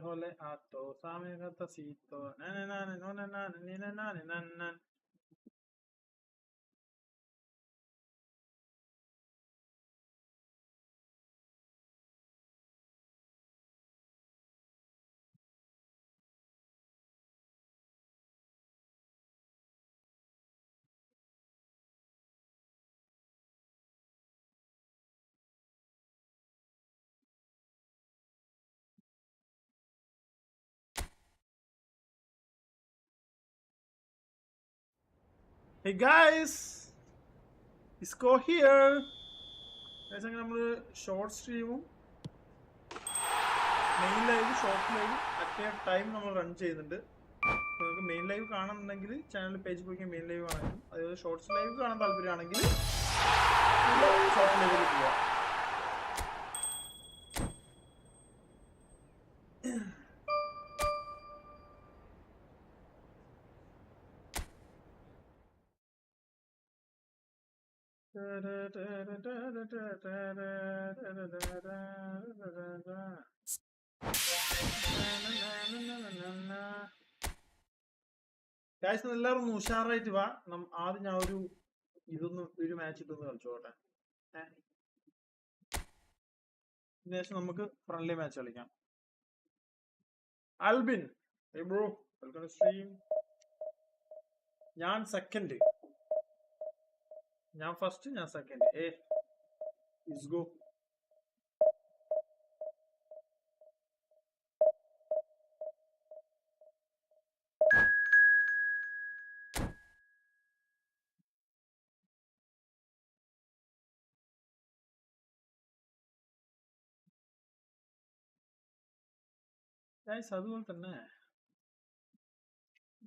hole ato same gata sito nane nane none nane nine nane nan. Hey guys, Isco here. Guys, നമ്മൾ short സ്ട്രീമും main live short live at time നമ്മൾ run ചെയ്യുന്നുണ്ട്. നിങ്ങൾക്ക് main live കാണുന്നുണ്ടെങ്കിൽ channel page പോയി main live കാണാനും അതേപോലെ shorts live കാണാൻ താല്പര്യമാണെങ്കിൽ ഷോർട്ട് ലൈവിൽ പോവാം. ഗായ്സ് എല്ലാവരും ഉഷാറായിട്ട് വാ. ആദ്യം ഞാൻ ഒരു മാച്ച് ഇട്ടൊന്ന് കളിച്ചോട്ടെ. ശേഷം നമുക്ക് ഫ്രണ്ട്ലി മാച്ച് കളിക്കാം. Albin, hey bro, welcome to stream. ഞാൻ സെക്കൻഡ്, ഞാൻ ഫസ്റ്റ്, ഞാൻ സെക്കൻഡ്. Let's go. ഗൈസ് അതുപോലെ തന്നെ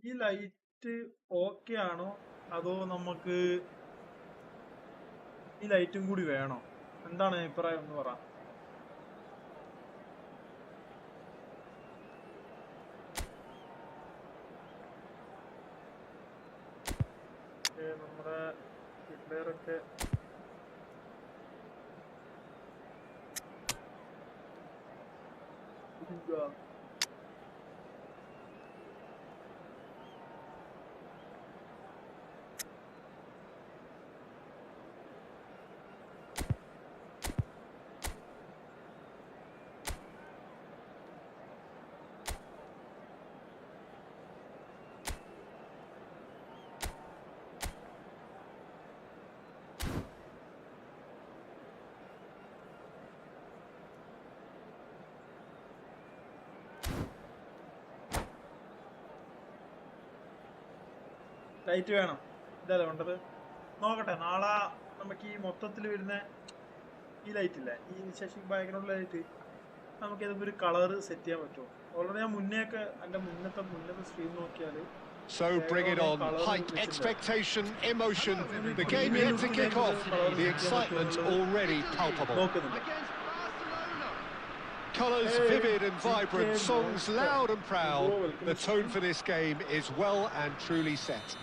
ഈ ലൈറ്റ് ഓക്കെ ആണോ അതോ നമുക്ക് ഈ ലൈറ്റും കൂടി വേണോ? എന്താണ് അഭിപ്രായം എന്ന് പറ. നമ്മുടെ പിള്ളേരൊക്കെ ലൈറ്റ് വേണം. ഇതല്ലേ വേണ്ടത്? നോക്കട്ടെ, നാളെ നമുക്ക് ഈ മൊത്തത്തിൽ വരുന്ന ഈ ലൈറ്റ് ഇല്ലേ, ഈ ശശി ബാക്ക്ഗ്രൗണ്ട് ലൈറ്റ്, നമുക്ക് ഏതൊക്കെ ഒരു കളർ സെറ്റ് ചെയ്യാൻ പറ്റുമോ? ഓൾറെഡി ഞാൻ മുന്നത്തെ സ്ട്രീം നോക്കിയാൽ So bring it on. Height, expectation, emotion. The game yet to kick off. The excitement already palpable. Colours vivid and vibrant, songs loud and proud. The tone for this game is well and truly set.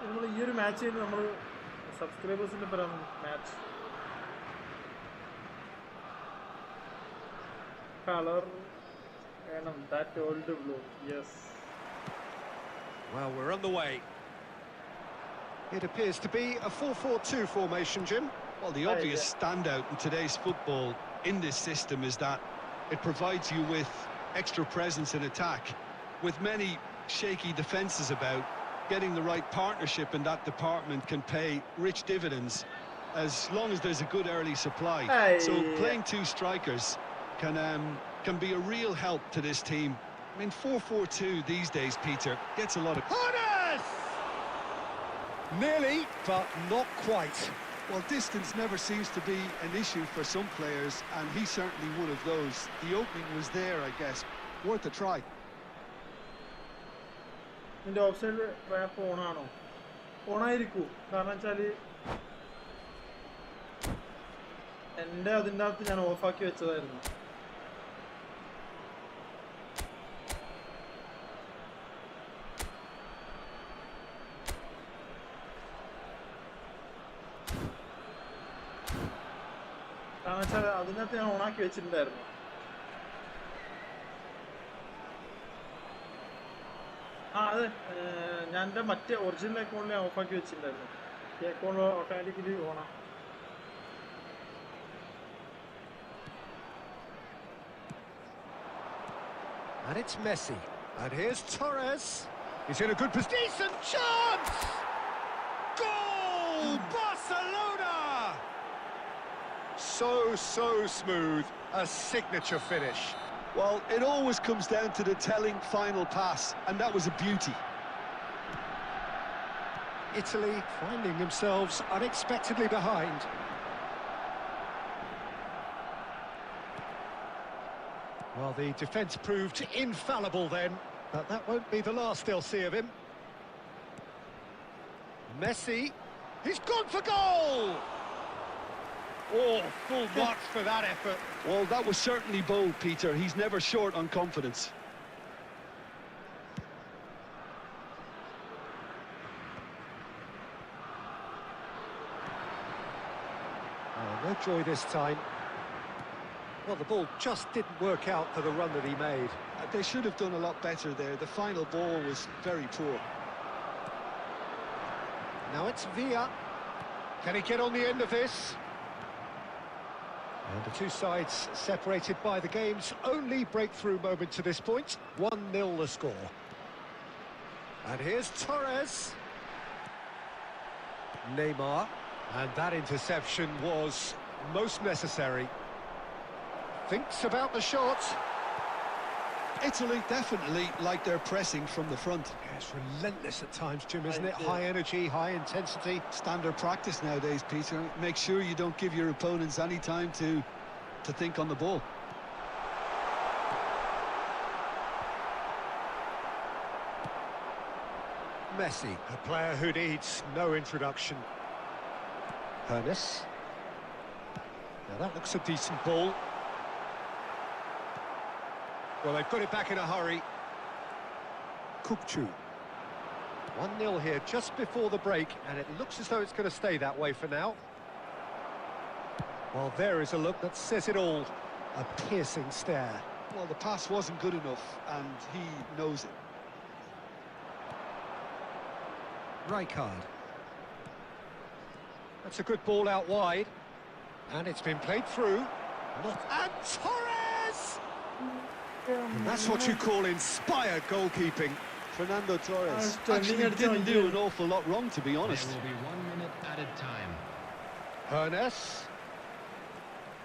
നമ്മൾ ഈ ഒരു match നമ്മൾ സബ്സ്ക്രൈബേഴ്സിന്റെ പരം match colour വേണം. That old blue. Yes. Well, we're on the way. It appears to be a 4-4-2 formation, Jim. Well, the obvious standout in today's football in this system is that it provides you with extra presence in attack. With many shaky defences about, getting the right partnership in that department can pay rich dividends as long as there's a good early supply. So playing two strikers can be a real help to this team. I mean, 4-4-2 these days, Peter, gets a lot of... Honest! Nearly, but not quite. Well, distance never seems to be an issue for some players, and he's certainly one of those. The opening was there, I guess. Worth a try. നിന്റെ offside trap ഓണാണോ? ഓണായിരിക്കൂ. കാരണം വെച്ചാൽ എൻ്റെ അതിൻ്റെ അകത്ത് ഞാൻ ഓഫാക്കി വെച്ചതായിരുന്നു. കാരണം വെച്ചാൽ അതിനകത്ത് ഞാൻ ഓണാക്കി വെച്ചിട്ടുണ്ടായിരുന്നു. അതെ ഞാൻ എൻ്റെ മറ്റേ ഒറിജിനൽ അക്കൗണ്ടിൽ ഓഫാക്കി വെച്ചിട്ടുണ്ടായിരുന്നു. ഈ അക്കൗണ്ട് ഓട്ടോമാറ്റിക്കലി ഓണാ. And it's Messi. And here's Torres. He's in a good position. Decent chance! Goal! Barcelona! So smooth. A signature finish. Well, it always comes down to the telling final pass, and that was a beauty. Italy finding themselves unexpectedly behind. Well, the defence proved infallible then, but that won't be the last they'll see of him. Messi, he's gone for goal! Oh, full marks for that effort. Well, that was certainly bold, Peter. He's never short on confidence. Oh, no joy this time. Well, the ball just didn't work out for the run that he made. They should have done a lot better there. The final ball was very poor. Now it's Villa. Can he get on the end of this? And the two sides separated by the game's only breakthrough moment to this point. 1-0 the score. And here's Torres. Neymar. And that interception was most necessary. Thinks about the shot. Italy definitely like their pressing from the front. Yeah, it's relentless at times, Jim, isn't it? High energy, high intensity. Standard practice nowadays, Peter. Make sure you don't give your opponents any time to think on the ball. Messi, a player who needs no introduction. Hernes. Now that looks a decent ball. Well, they've got it back in a hurry. Kukçu. 1-0 here just before the break, and it looks as though it's going to stay that way for now. Well, there is a look that says it all. A piercing stare. Well, the pass wasn't good enough, and he knows it. Rijkaard. That's a good ball out wide. And it's been played through. And Torres! And that's what you call inspired goalkeeping. Fernando Torres actually didn't do an awful lot wrong, to be honest. There will be 1 minute added time. Hernes.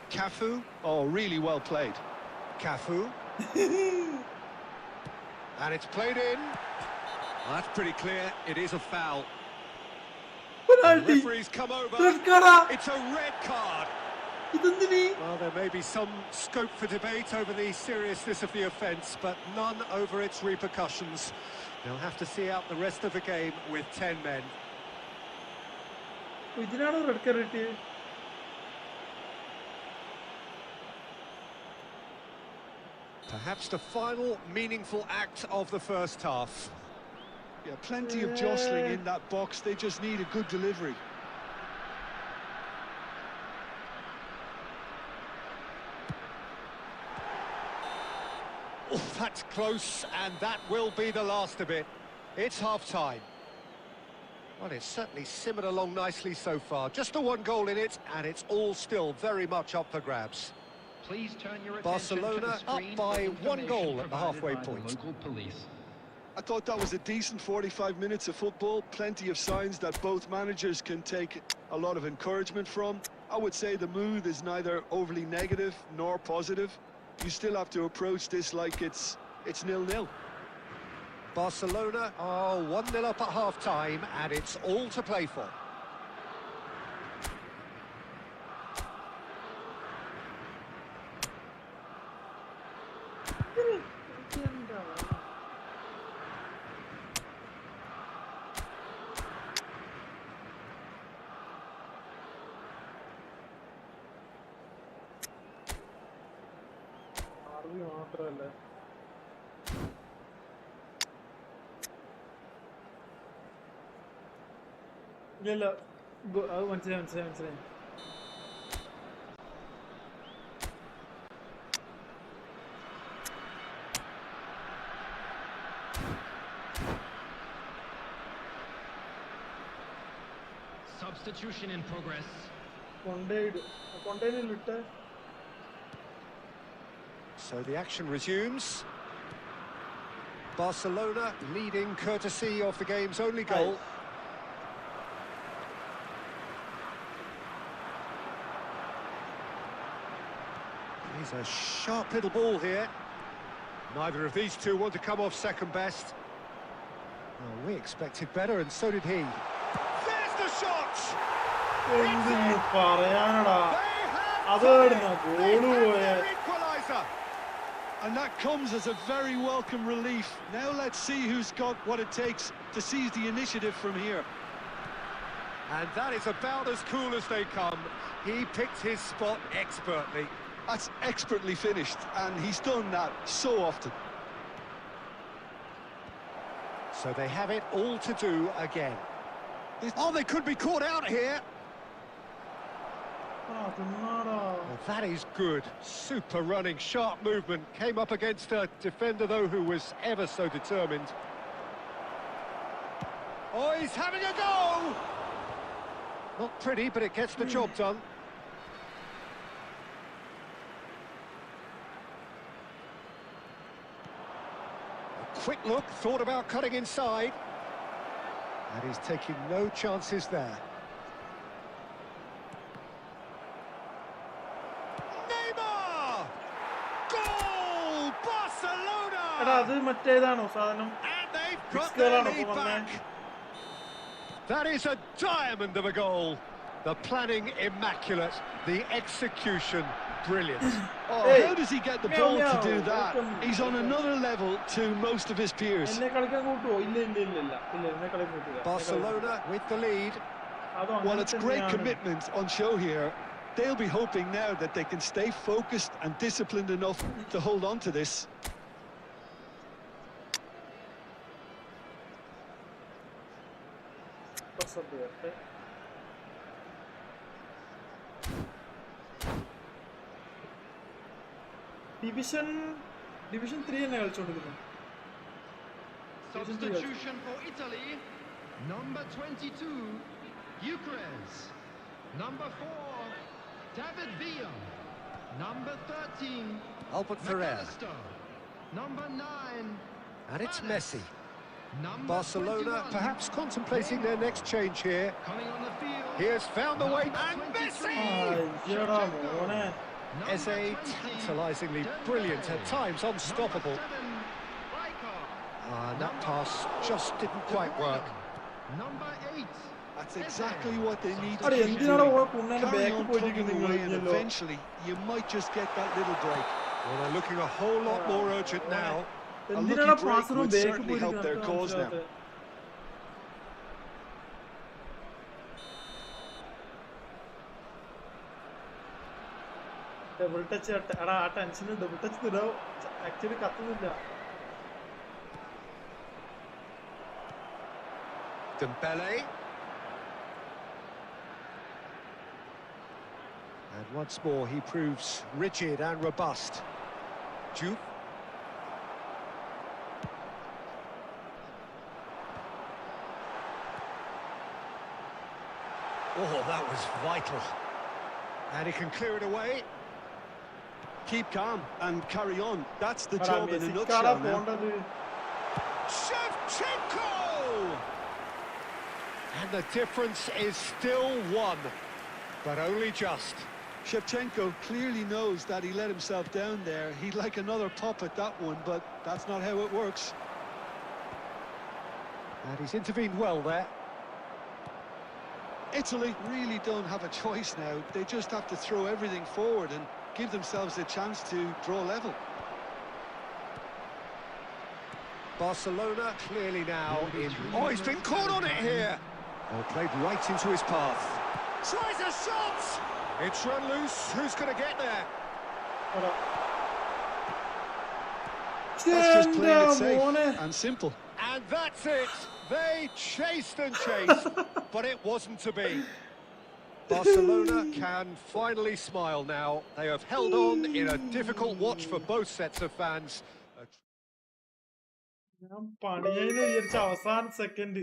Cafu. Oh, really well played. Cafu. And it's played in. Well, that's pretty clear. It is a foul. The referee's come over. It's a red card. Well, there may be some scope for debate over the seriousness of the offence, but none over its repercussions. They'll have to see out the rest of the game with 10 men. Perhaps the final meaningful act of the first half. Yeah, plenty of jostling in that box. They just need a good delivery. Oh, that's close, and that will be the last of it. It's half-time. Well, it's certainly simmered along nicely so far. Just the one goal in it, and it's all still very much up for grabs. Please turn your attention Barcelona to the screen up by for 1 goal at the halfway information point. provided by the local police. I thought that was a decent 45 minutes of football. Plenty of signs that both managers can take a lot of encouragement from. I would say the mood is neither overly negative nor positive. You still have to approach this like it's 0-0. Barcelona are 1-0 up at half-time, and it's all to play for. ഇല്ല അത് മനസ്സിലായി Substitution in progress. So the action resumes. Barcelona leading courtesy of the game's only goal. He's a sharp little ball here. Neither of these two want to come off second best. Well, we expected better, and so did he. There's the shot! Equaliser! And that comes as a very welcome relief. Now let's see who's got what it takes to seize the initiative from here. And that is about as cool as they come. He picked his spot expertly. That's expertly finished, and he's done that so often. So they have it all to do again. Oh, they could be caught out here. Well, that is good. Super running, sharp movement. Came up against a defender, though, who was ever so determined. Oh, he's having a go! Not pretty, but it gets the job done. A quick look, thought about cutting inside. And he's taking no chances there. And they've got their lead back. That is a diamond of a goal. The planning immaculate, the execution brilliant. Oh, how does he get the ball to do that? He's on another level to most of his peers. Barcelona with the lead. Well, it's great commitment on show here. They'll be hoping now that they can stay focused and disciplined enough to hold on to this. Division 3 തന്നെ കളിച്ചോണ്ടിരിക്കുന്നു. Substitution for Italy. Number 22, Eucharez. Number 4, David Villa. Number 13, Albert Ferrer. Number 9, And it's Messi. Barcelona perhaps contemplating their next change here. coming on the field. He has found the way, and Messi! Eze tantalisingly brilliant, at times unstoppable. And that pass just didn't quite work. Number 8. That's exactly what they need to Are keep എന്തിനാണ് doing. കുണ്ണന്റെ Carry back on പോയിട്ട് plugging away, and eventually you might just get that little break. Well, they're looking a whole lot more urgent now. A എന്തിനാണ് lucky break പാസറും would back certainly help their cause now. പോയിട്ട് double touch എടാ ആ ടെൻഷന് double touch തരാം actually കത്തുന്നില്ല. Dembele. And once more he proves rigid and robust. Juve. Oh, that was vital. And he can clear it away. Keep calm and carry on. That's the എടാ job in a മെസ്സിക്കാടാ nutshell now. പോണ്ടത്. Shevchenko! And the difference is still one, but only just. Shevchenko clearly knows that he let himself down there. He'd like another pop at that one, but that's not how it works. And he's intervened well there. Italy really don't have a choice now. They just have to throw everything forward and give themselves a chance to draw level. Barcelona clearly now in... Oh, he's been caught on it here! Oh, played right into his path. Tries a shot! It's run loose. Who's going to get there? That's just playing it safe and simple. And that's it. They chased and chased, but it wasn't to be. Barcelona can finally smile now. They have held on in a difficult watch for both sets of fans. ഞാൻ പണിയെന്ന് വിചാരിച്ച അവസാന second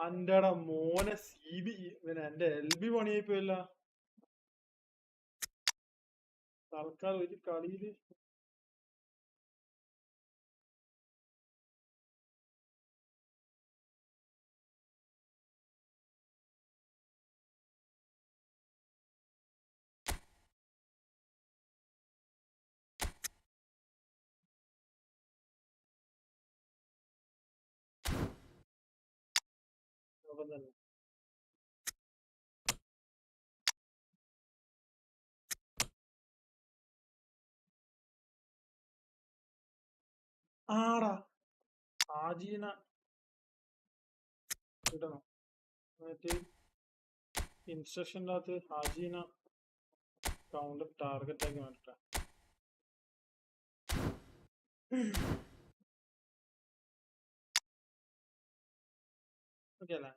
അന്റെടാ മോനെ CB പിന്നെ എന്റെ LB പണിയായി പോയല്ല. തൽക്കാലം ഒരു കളിയില് തന്നെ. ആടാ ആജീന കിട്ടണം. മറ്റേ ഇൻസ്ട്രക്ഷൻ്റെ അകത്ത് ഹാജീന കൗണ്ടർ ടാർഗറ്റ് ആക്കി മാറ്റാ. ഓക്കെ അല്ലേ?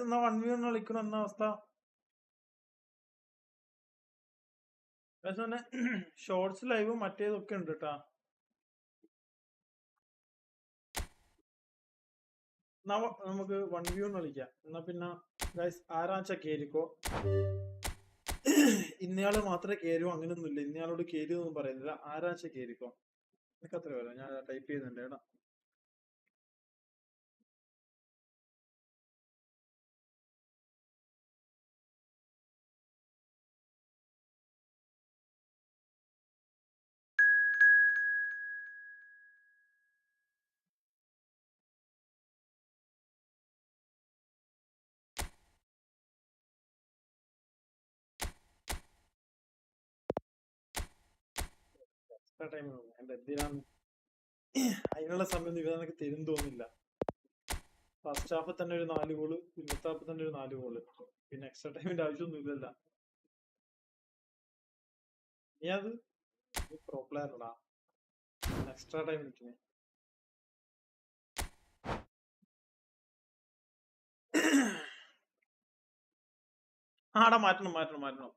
എന്നാ 1v1 കളിക്കണം എന്ന അവസ്ഥ. തന്നെ ഷോർട്സ് ലൈവും മറ്റേതൊക്കെ ഉണ്ട് കേട്ടാ. നമുക്ക് 1v1 കളിക്കാം. എന്നാ പിന്നെ ഗൈസ് ആരാച്ച കേരിക്കോ. ഇന്നയാള് മാത്രമേ കേരൂ അങ്ങനെയൊന്നുമില്ല. ഇന്നയാളോട് കേരൂ എന്നൊന്നും പറയുന്നില്ല. ആരാച്ച കേരിക്കോ. എനിക്ക് അത്ര വരാം. ഞാൻ ടൈപ്പ് ചെയ്യുന്നുണ്ട് കേട്ടാ. ടൈം എന്റെ എന്തിനാണ് അതിനുള്ള സമയം ഇവ എനിക്ക് തരും തോന്നില്ല. ഫസ്റ്റ് ഹാഫ് തന്നെ ഒരു 4 ഗോള്, പിന്നത്തെ ഹാഫ് തന്നെ ഒരു 4 ഗോള്. പിന്നെ എക്സ്ട്രാ ടൈമിന്റെ ആവശ്യമൊന്നും ഇല്ലല്ല. നീ അത് പ്രോ പ്ലെയർ അടാ. എക്സ്ട്രാ ടൈം നിൽക്കുന്നേ. ആടാ മാറ്റണം.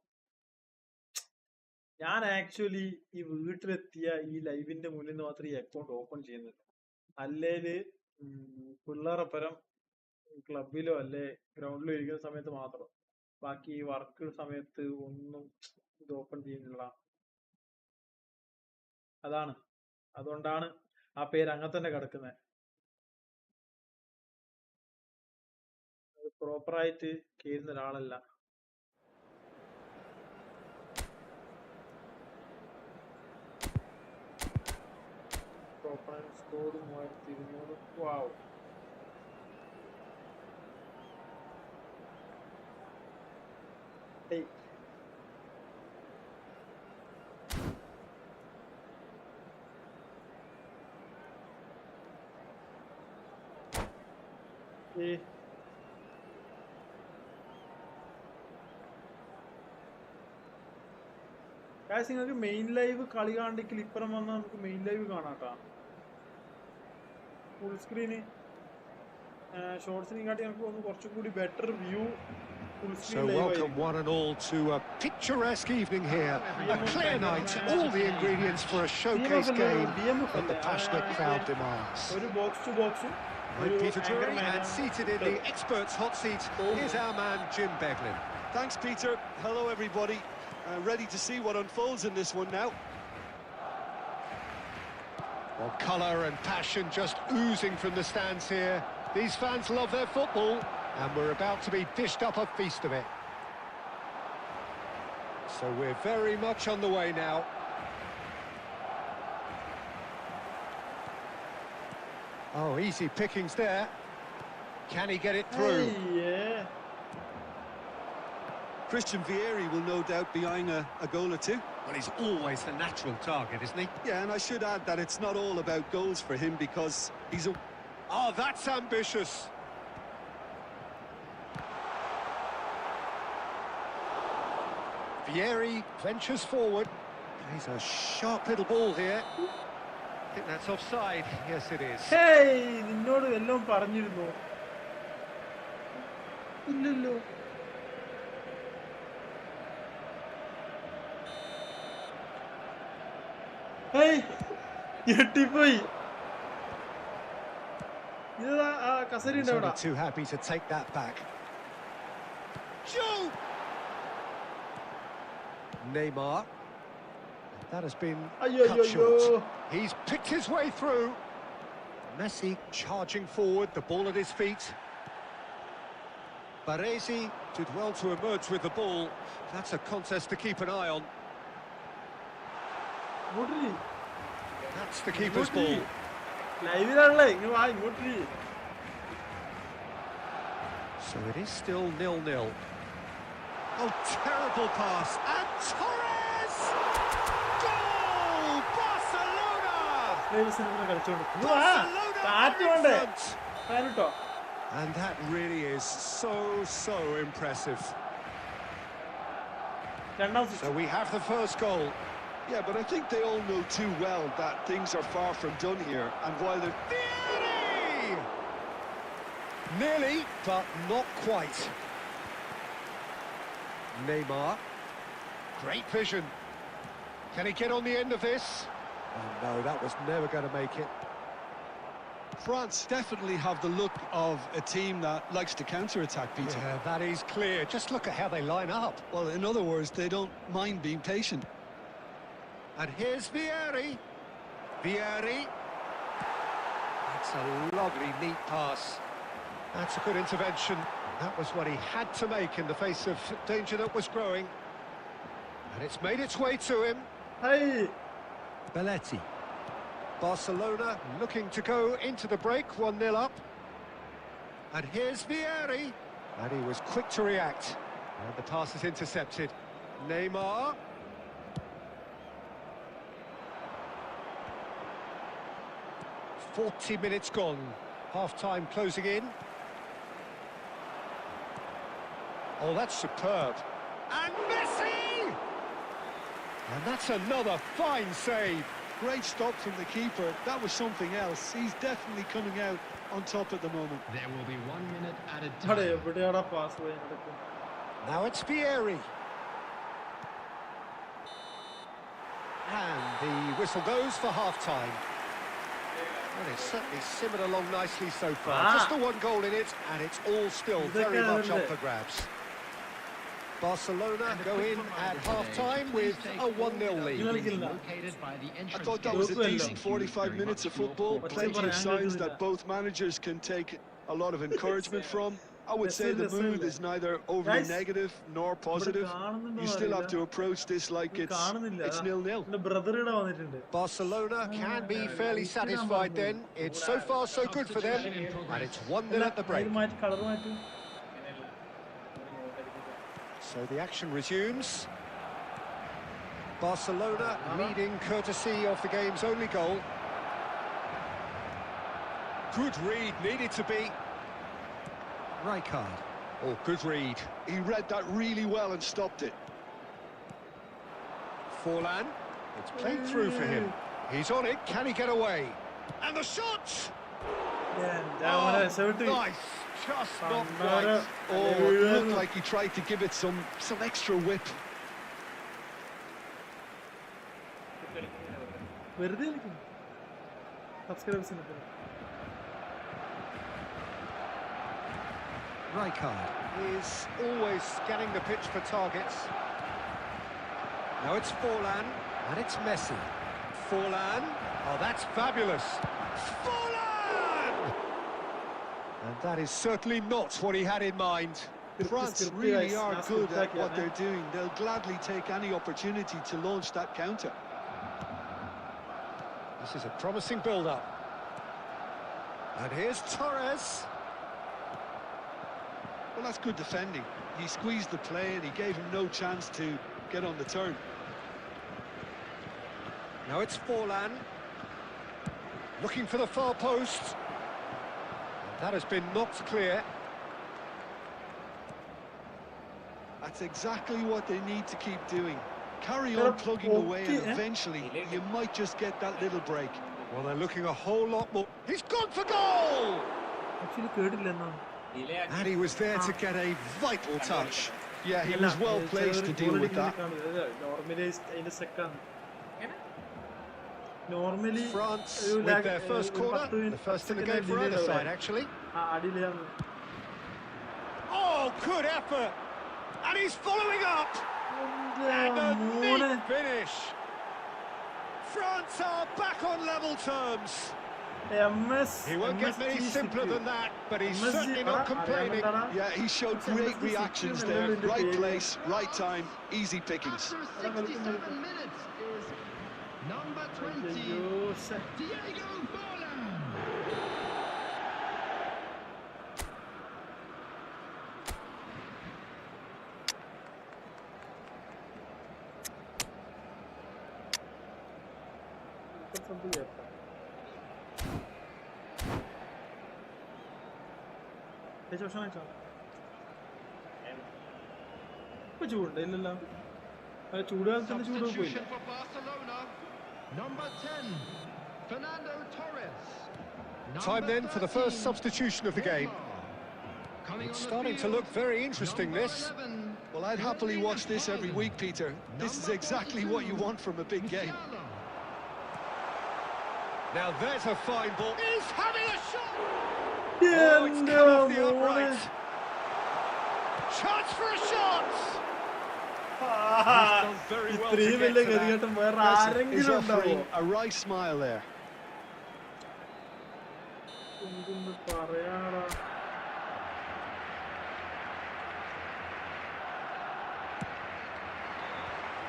ഞാൻ ആക്ച്വലി ഈ വീട്ടിലെത്തിയ ഈ ലൈവിന്റെ മുന്നിൽ നിന്ന് മാത്രമേ ഈ അക്കൗണ്ട് ഓപ്പൺ ചെയ്യുന്നില്ല. അല്ലേല് പിള്ളേരപ്പുറം ക്ലബിലോ അല്ലെ ഗ്രൗണ്ടിലോ ഇരിക്കുന്ന സമയത്ത് മാത്രം. ബാക്കി ഈ വർക്ക് സമയത്ത് ഒന്നും ഇത് ഓപ്പൺ ചെയ്യുന്നില്ല. അതുകൊണ്ടാണ് ആ പേര് അങ്ങനെ തന്നെ കിടക്കുന്നത്. പ്രോപ്പറായിട്ട് കേറുന്ന ഒരാളല്ല. സ്കോർ 3200. വാവ്. നിങ്ങൾക്ക് മെയിൻ ലൈവ് കളി കാണണ്ടെങ്കിൽ ഇപ്പുറം വന്നാൽ നമുക്ക് മെയിൻ ലൈവ് കാണാട്ടാ. ഫുൾ സ്ക്രീന് ഷോർട്സിനെ കാട്ടി നമുക്ക് ഒന്ന് കുറച്ചും കൂടി better view. So welcome one and all to a picturesque evening here, a clear night, all the ingredients for a showcase game that the passionate crowd demands. With Peter Drury and seated in the experts' hot seat is our man Jim Beglin. Thanks, Peter. Hello, everybody. Ready to see what unfolds in this one now. Well, colour and passion just oozing from the stands here. These fans love their football, and we're about to be dished up a feast of it. So we're very much on the way now. Oh, easy pickings there. Can he get it through? Hey, yeah. Christian Vieri will no doubt be eyeing a goal or two. Well, he's always the natural target, isn't he? Yeah, and I should add that it's not all about goals for him, because he's a... Oh, that's ambitious. Vieri ventures forward. He's a sharp little ball here. I think that's offside. Yes, it is. Hey, നിന്നോട് എല്ലാം പറഞ്ഞിരുന്നു. ഇല്ലല്ലോ. Hey, ഞെട്ടിപ്പോയി. ഇതാ കസരി He's ഉണ്ട് only അവിടെ. too happy to take that back. Shoot! Neymar. That has been Ayo, cut yo, short. yo. He's picked his way through. Messi charging forward, the ball at his feet. Baresi did well to emerge with the ball. That's a contest to keep an eye on. ഇങ്ങോട്ടിരി. That's the keeper's ball. ലൈവിലാണല്ലേ, ഇങ്ങ് വാ ഇങ്ങോട്ടിരി. So it is still 0-0. Oh, terrible pass. And Torres! Goal! Barcelona! കളിച്ചോണ്ട്. Barcelona കാറ്റ് are in വേണ്ടേ? front. ഫാനിട്ടോ? And that really is so impressive. രണ്ടാം So switch. we have the first goal. Yeah, but I think they all know too well that things are far from done here. And while they're... Vieri! Nearly, but not quite. Neymar. Great vision. Can he get on the end of this? Oh no, that was never going to make it. France definitely have the look of a team that likes to counter-attack, Peter. Yeah, that is clear. Just look at how they line up. Well, in other words, they don't mind being patient. And here's Vieri. Vieri. That's a lovely, neat pass. That's a good intervention. That was what he had to make in the face of danger that was growing. And it's made its way to him. Hey. Belletti. Barcelona looking to go into the break, 1-0 up. And here's Vieri. And he was quick to react. And the pass is intercepted. Neymar. "40 minutes gone. Half-time closing in. Oh, that's superb. And Messi! And that's another fine save. Great stop from the keeper. That was something else. He's definitely coming out on top at the moment. There will be 1 minute added അവിടെ time. എവിടെയാടാ pass പോയി നടക്കും? Now it's Vieri. And the whistle goes for half-time. Well, it's certainly simmered along nicely so far. Just the one goal in it, and it's all still very much up for grabs. Barcelona go in at half-time with a 1-0 lead. Located by the I entrance thought that was a Well, decent 45 minutes of football. Plenty of signs that both managers can take a lot of encouragement from. I would say the mood is neither overly Guys, negative nor positive. You still have to approach this like it's 0-0. എന്റെ brother ഇവിടെ വന്നിട്ടുണ്ട്. Barcelona can be fairly satisfied then. It's so far so good for them, and it's 1-0 at the break. മാറ്റി colour മാറ്റി. So the action resumes. Barcelona leading courtesy of the game's only goal. Good read, needed to be. Rijkaard. Oh, good read. He read that really well and stopped it. Forlan. It's played through for him. He's on it. Can he get away? And the shot! Nice. Just not right. Oh, it looked like he tried to give it some extra whip. വെറുതെ കളിക്കും. സബ്സ്ക്രൈബേഴ്സിന് Rijkaard is always scanning the pitch for targets. Now it's Forlan, and it's Messi. Forlan. Oh, that's fabulous. Forlan! And that is certainly not what he had in mind. France really are good at what they're doing. They'll gladly take any opportunity to launch that counter. This is a promising build-up. And here's Torres. Well, that's good defending. He squeezed the play and he gave him no chance to get on the turn. Now it's Forlan. Looking for the far post. And that has been knocked clear. That's exactly what they need to keep doing. Carry on plugging away and eventually you might just get that little break. Well, they're looking a whole lot more. He's gone for goal! Actually കേട്ടില്ല എന്നാ. And he was there to get a vital touch. Yeah, he was well placed to deal with that. Normalised അതിന്റെ സെക്കാണ്. Normally, France with their first corner, the first in the game for either side, actually. Oh, good effort! And he's following up! And a neat finish! France are back on level terms. He won't get many simpler than that, but he's certainly not complaining. Yeah, he showed great reactions there. Right place, right time, easy pickings. After 67 minutes is number 20, Diego Bola. Substitution for Barcelona. Number 10, Fernando Torres. Time then for the first substitution of the game. It's starting to look very interesting, this. Well, I'd happily watch this every week, Peter. This is exactly what you want from a big game. Now there's a fine ball. He's having a shot! Yeah, Oh, it's come off the upright. Chance for a shot! He's done very well to get to that. He's offering a wry smile there.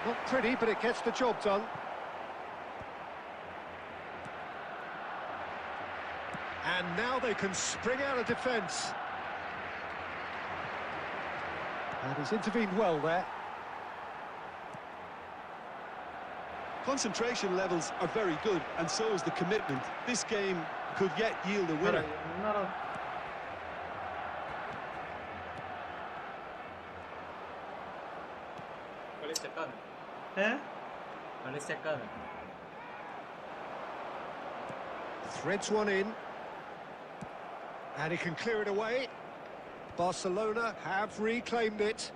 Not pretty, but it gets the job done. And now they can spring out of defence. And he's intervened well there. Concentration levels are very good, and so is the commitment. This game could yet yield a winner. Threads one in. And he can clear it away. Barcelona have reclaimed it.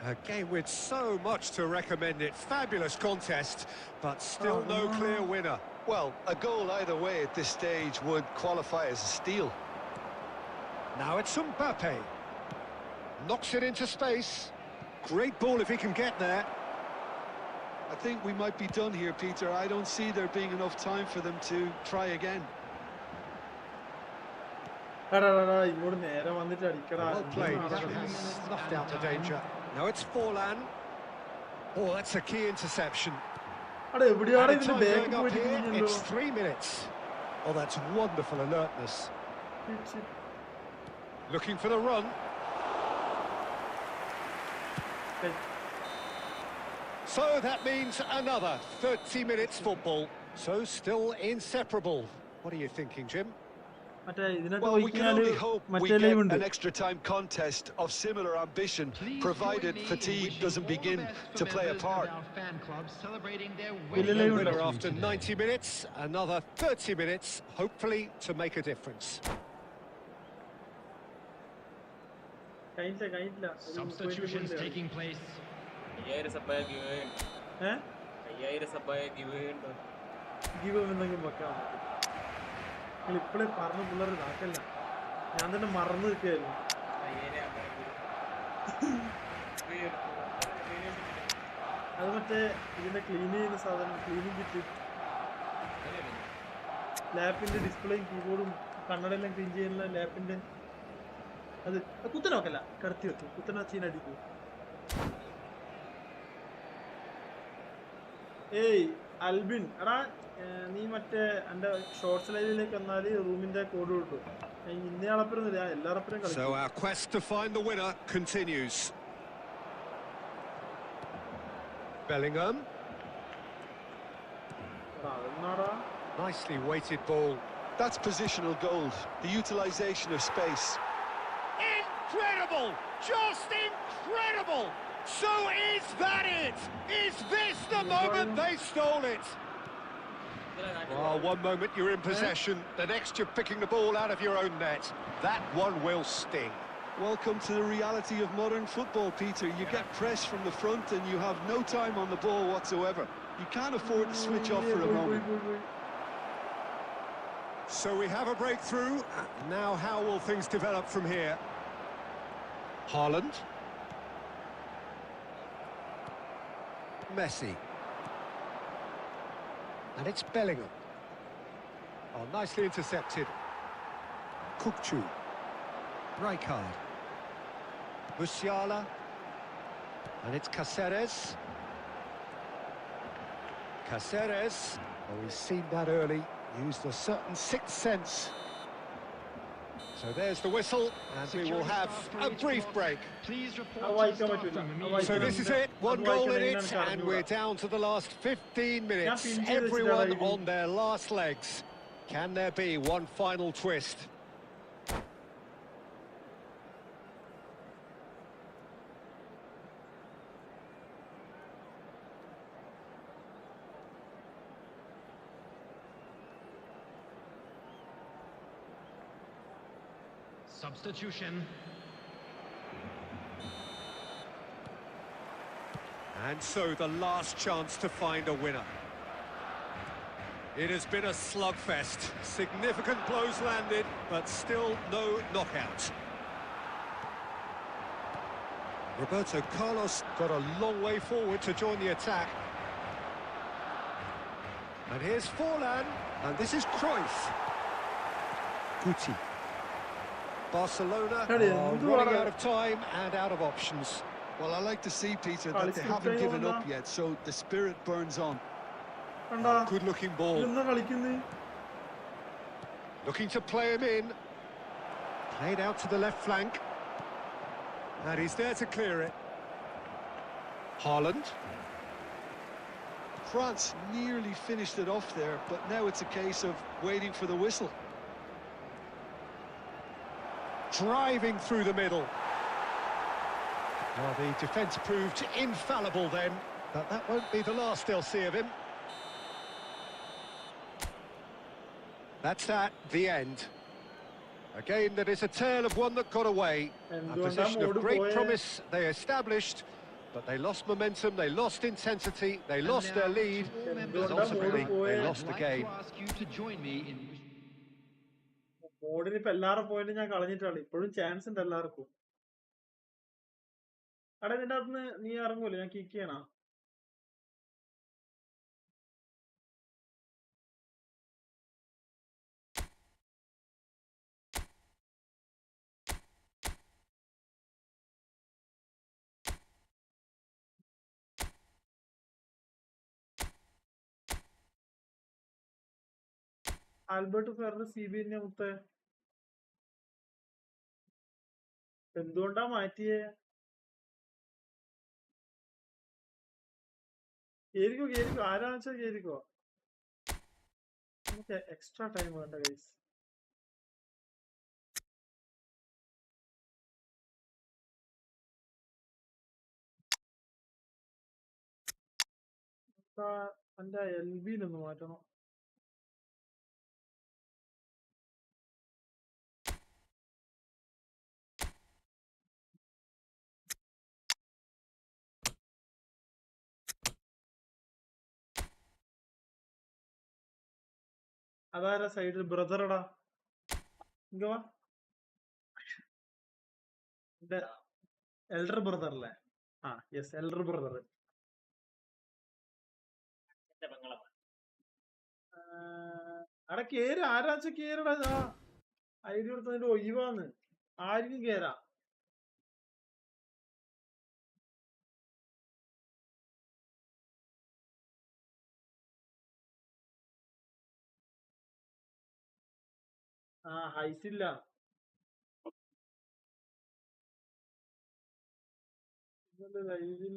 A game with so much to recommend it. Fabulous contest, but still no clear winner. Well, a goal either way at this stage would qualify as a steal. Now it's Mbappe. Knocks it into space. Great ball if he can get there. I think we might be done here, Peter. I don't see there being enough time for them to try again. Well played. He's snuffed out the danger. Now it's Forlan. Oh, that's a key interception. And time going up here, it's 3 minutes. Oh, that's wonderful alertness. Looking for the run. So that means another 30 minutes football. So still inseparable. What are you thinking, Jim? Well, we can only hope we get an extra time contest of similar ambition, provided fatigue doesn't begin to play a part. Winner after 90 minutes, another 30 minutes, hopefully to make a difference. Substitutions taking place. ഇപ്പോഴേ പറഞ്ഞു പിള്ളേർ ഇതാക്കല്ല ഞാൻ തന്നെ മറന്നു നിൽക്കുകയായിരുന്നു അത് മറ്റേ ഇതിന്റെ ക്ലീൻ ചെയ്യുന്ന സാധനം ക്ലീനിങ് കിറ്റ് ലാപ്പിന്റെ ഡിസ്പ്ലേയും കീബോർഡും കണ്ണടെല്ലാം ക്ലീൻ ചെയ്യുന്ന ലാപ്പിന്റെ അത് കുത്തനെ വെക്കല്ല കടത്തി വെക്കും കുത്തനെ വെച്ചീനടിക്കും ഏയ് അൽബിൻ എടാ നീ മറ്റേ എൻ്റെ ഷോർട്സ് ലൈവിലേക്ക് വന്നാൽ റൂമിന്റെ കോഡ് കിട്ടും ഇന്ന ആളപ്പുറം എല്ലാറപ്പുറം കളിക്കും. So our quest to find the winner continues. Bellingham. Nicely weighted ball. That's positional gold, the utilisation of space. Incredible! Just incredible! So is that it? Is this the moment they stole it? Oh, one moment you're in possession, the next you're picking the ball out of your own net. That one will sting. Welcome to the reality of modern football, Peter. You get pressed from the front and you have no time on the ball whatsoever. You can't afford to switch off for a moment. So we have a breakthrough. Now how will things develop from here? Haaland. Messi. And it's Bellingham. Oh, nicely intercepted. Kukçu. Rijkaard. Musiala. And it's Caceres. Caceres. Oh, he's seen that early. Used a certain sixth sense. So there's the whistle, and we will have a brief break. Please report to staff room immediately. So this is it, one goal in it, and we're down to the last 15 minutes. Everyone on their last legs. Can there be one final twist? Substitution. And so the last chance to find a winner. It has been a slugfest. Significant blows landed, but still no knockout. Roberto Carlos got a long way forward to join the attack. And here's Forlan, and this is Cruyff. Guti. Barcelona are running out of time and out of options. Well, I like to see, Peter, that they haven't given up yet, so the spirit burns on. Good-looking ball. Looking to play him in. Played out to the left flank. And he's there to clear it. Haaland. France nearly finished it off there, but now it's a case of waiting for the whistle. Driving through the middle. Well, the defence proved infallible then, but that won't be the last they'll see of him. That's that, the end. A game that is a tale of one that got away. A position of great promise they established, but they lost momentum, they lost intensity, they lost their lead, and ultimately they lost the game. ബോർഡിന് ഇപ്പൊ എല്ലാവരുടെ point ഞാൻ കളഞ്ഞിട്ടാണ്. ഇപ്പോഴും chance ഉണ്ട് എല്ലാവർക്കും. അവിടെ ഇതിന്റെ അകത്തുനിന്ന് നീ ഇറങ്ങൂല്ലേ? ഞാൻ കിക്ക് ചെയ്യണ. ആൽബർട്ട് ഫെറർ CB തന്നെ മുത്തേ. എന്തുകൊണ്ടാ മാറ്റിയേ? കേറിക്കോ കേറിക്കോ, ആരാന്ന് വെച്ചാൽ കേറിക്കോ. നമുക്ക് എക്സ്ട്രാ ടൈം വേണ്ട ഗൈസ്. എന്റെ LB-യിലൊന്ന് മാറ്റണം. അതാരാ സൈഡിൽ? ബ്രദറടാ, ഇങ്ങ വാ. എന്റെ എൽഡർ ബ്രദർ അല്ലേ? ആ യെസ്, എൽഡർ ബ്രദർ. അവിടെ കേറി, ആരാച്ച കേറടാ. ID കൊടുത്തതിന്റെ ഒഴിവാന്ന്. ആർക്കും കേറാ. ഹൈസില്ല. ലൈവിൽ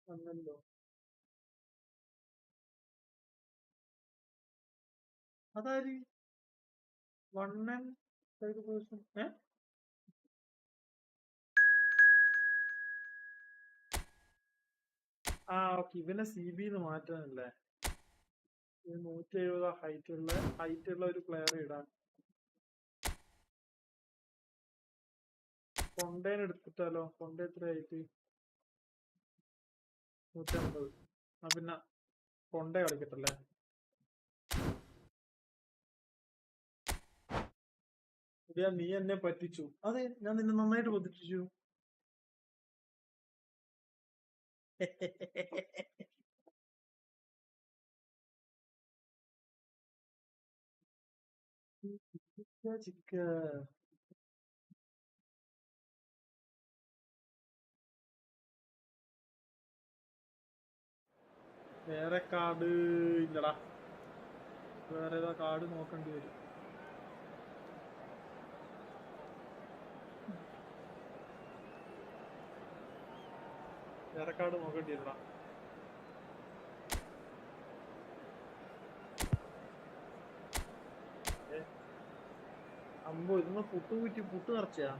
വന്നല്ലോ. അതാര്? വണ്ണൻ പേഴ്സൺ. ഓക്കെ, ഇവനെ CB-ന്ന് മാറ്റാനല്ലേ? 170 ഹൈറ്റ് ഉള്ള ഒരു പ്ലെയർ ഇടാൻ. കൊണ്ടേൻ എടുത്തിട്ടാലോ? കൊണ്ട എത്ര ഹൈറ്റ്? 150. പിന്നെ കൊണ്ടേ കളിക്കട്ടല്ലേ. നീ എന്നെ പറ്റിച്ചു. അതെ, ഞാൻ നിന്നെ നന്നായിട്ട് പറ്റിച്ചു. ചിക്ക വേറെ കാർഡ് ഇല്ലടാ. വേറെ ഏതാ കാർഡ് നോക്കേണ്ടി വരും. വേറെ കാർഡ് നോക്കേണ്ടി വരടാ. അമ്പോ, ഇതൊന്ന് പുട്ട് കുറ്റി പുട്ട് നിറച്ചാ.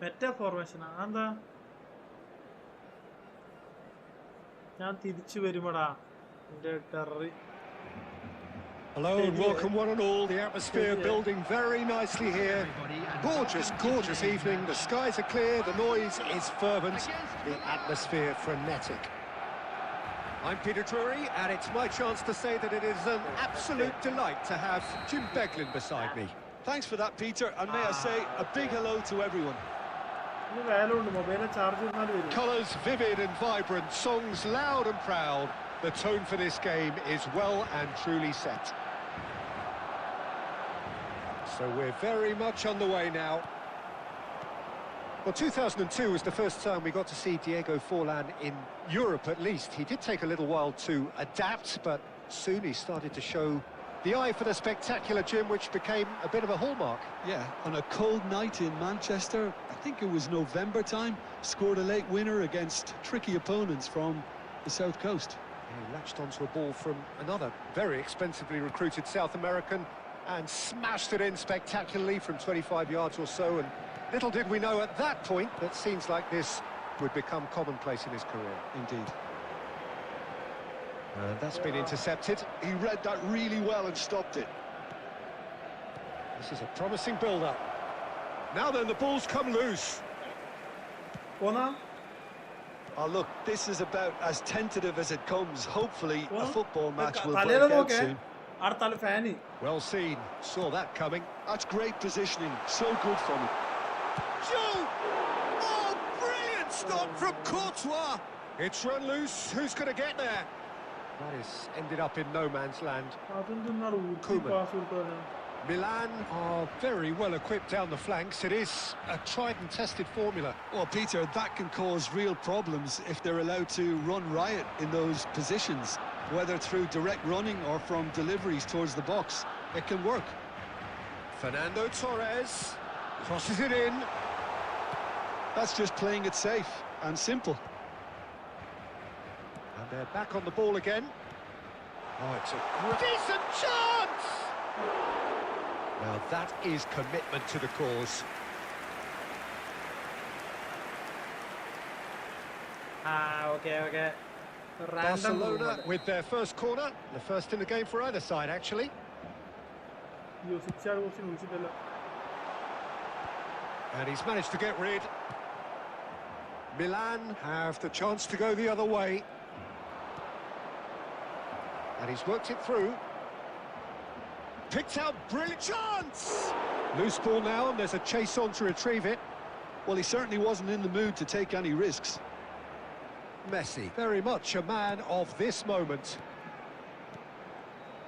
മെറ്റാ ഫോർമേഷനാ എന്താ? ഞാൻ തിരിച്ചു വരുമടാ എന്റെ ടെററി. Hello and welcome one and all. The atmosphere building very nicely here. Gorgeous, gorgeous evening. The skies are clear, the noise is fervent, the atmosphere frenetic. I'm Peter Drury, and it's my chance to say that it is an absolute delight to have Jim Beglin beside me. Thanks for that, Peter, and may I say a big hello to everyone. Colours vivid and vibrant, songs loud and proud. The tone for this game is well and truly set. So we're very much on the way now. Well, 2002 was the first time we got to see Diego Forlan in Europe, at least. He did take a little while to adapt, but soon he started to show the eye for the spectacular, Jim, which became a bit of a hallmark. Yeah, on a cold night in Manchester, I think it was November time, scored a late winner against tricky opponents from the South Coast. He latched onto a ball from another very expensively recruited South American and smashed it in spectacularly from 25 yards or so, and little did we know at that point that scenes like this would become commonplace in his career. Indeed. And that's been intercepted. He read that really well and stopped it. This is a promising build-up. Now then, the ball's come loose. Oh, look, this is about as tentative as it comes. Hopefully, a football match will break out soon. Well seen. Saw that coming. That's great positioning. So good from him. Joe! Oh, brilliant stop from Courtois! It's run loose. Who's going to get there? That is ended up in no man's land. Milan are very well equipped down the flanks. It is a tried and tested formula. Well, Peter, that can cause real problems if they're allowed to run riot in those positions, whether through direct running or from deliveries towards the box. It can work. Fernando Torres crosses it in. That's just playing it safe and simple. And they're back on the ball again. Oh, it's a decent chance! Now that is commitment to the cause. Okay. Barcelona with their first corner, the first in the game for either side, actually. And he's managed to get rid. Milan have the chance to go the other way. And he's worked it through. Picked out, brilliant chance! Loose ball now, and there's a chase on to retrieve it. Well, he certainly wasn't in the mood to take any risks. Messi, very much a man of this moment.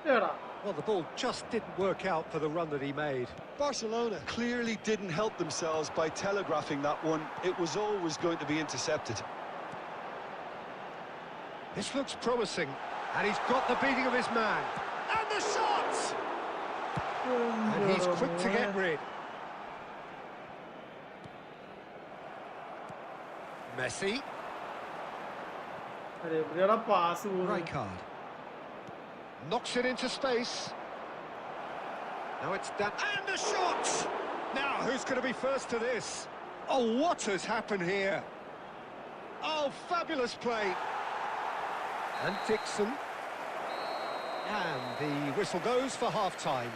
Well, the ball just didn't work out for the run that he made. Barcelona clearly didn't help themselves by telegraphing that one. It was always going to be intercepted. This looks promising, and he's got the beating of his man. And the shot! And he's quick to get rid. Messi. Rijkaard. Knocks it into space. Now it's done. And the shot! Now, who's going to be first to this? Oh, what has happened here? Oh, fabulous play. And Dixon. And the whistle goes for half-time.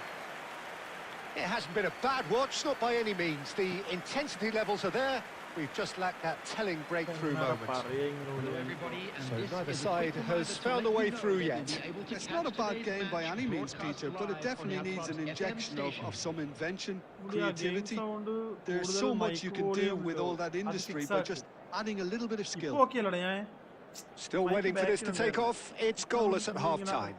It hasn't been a bad watch, not by any means. The intensity levels are there. We've just lacked that telling breakthrough moment. So neither side has found a way through yet. It's not a bad game by any means, Peter, but it definitely needs an injection of some invention, creativity. There's so much you can do with all that industry by just adding a little bit of skill. Still waiting for this to take off. It's goalless at half-time.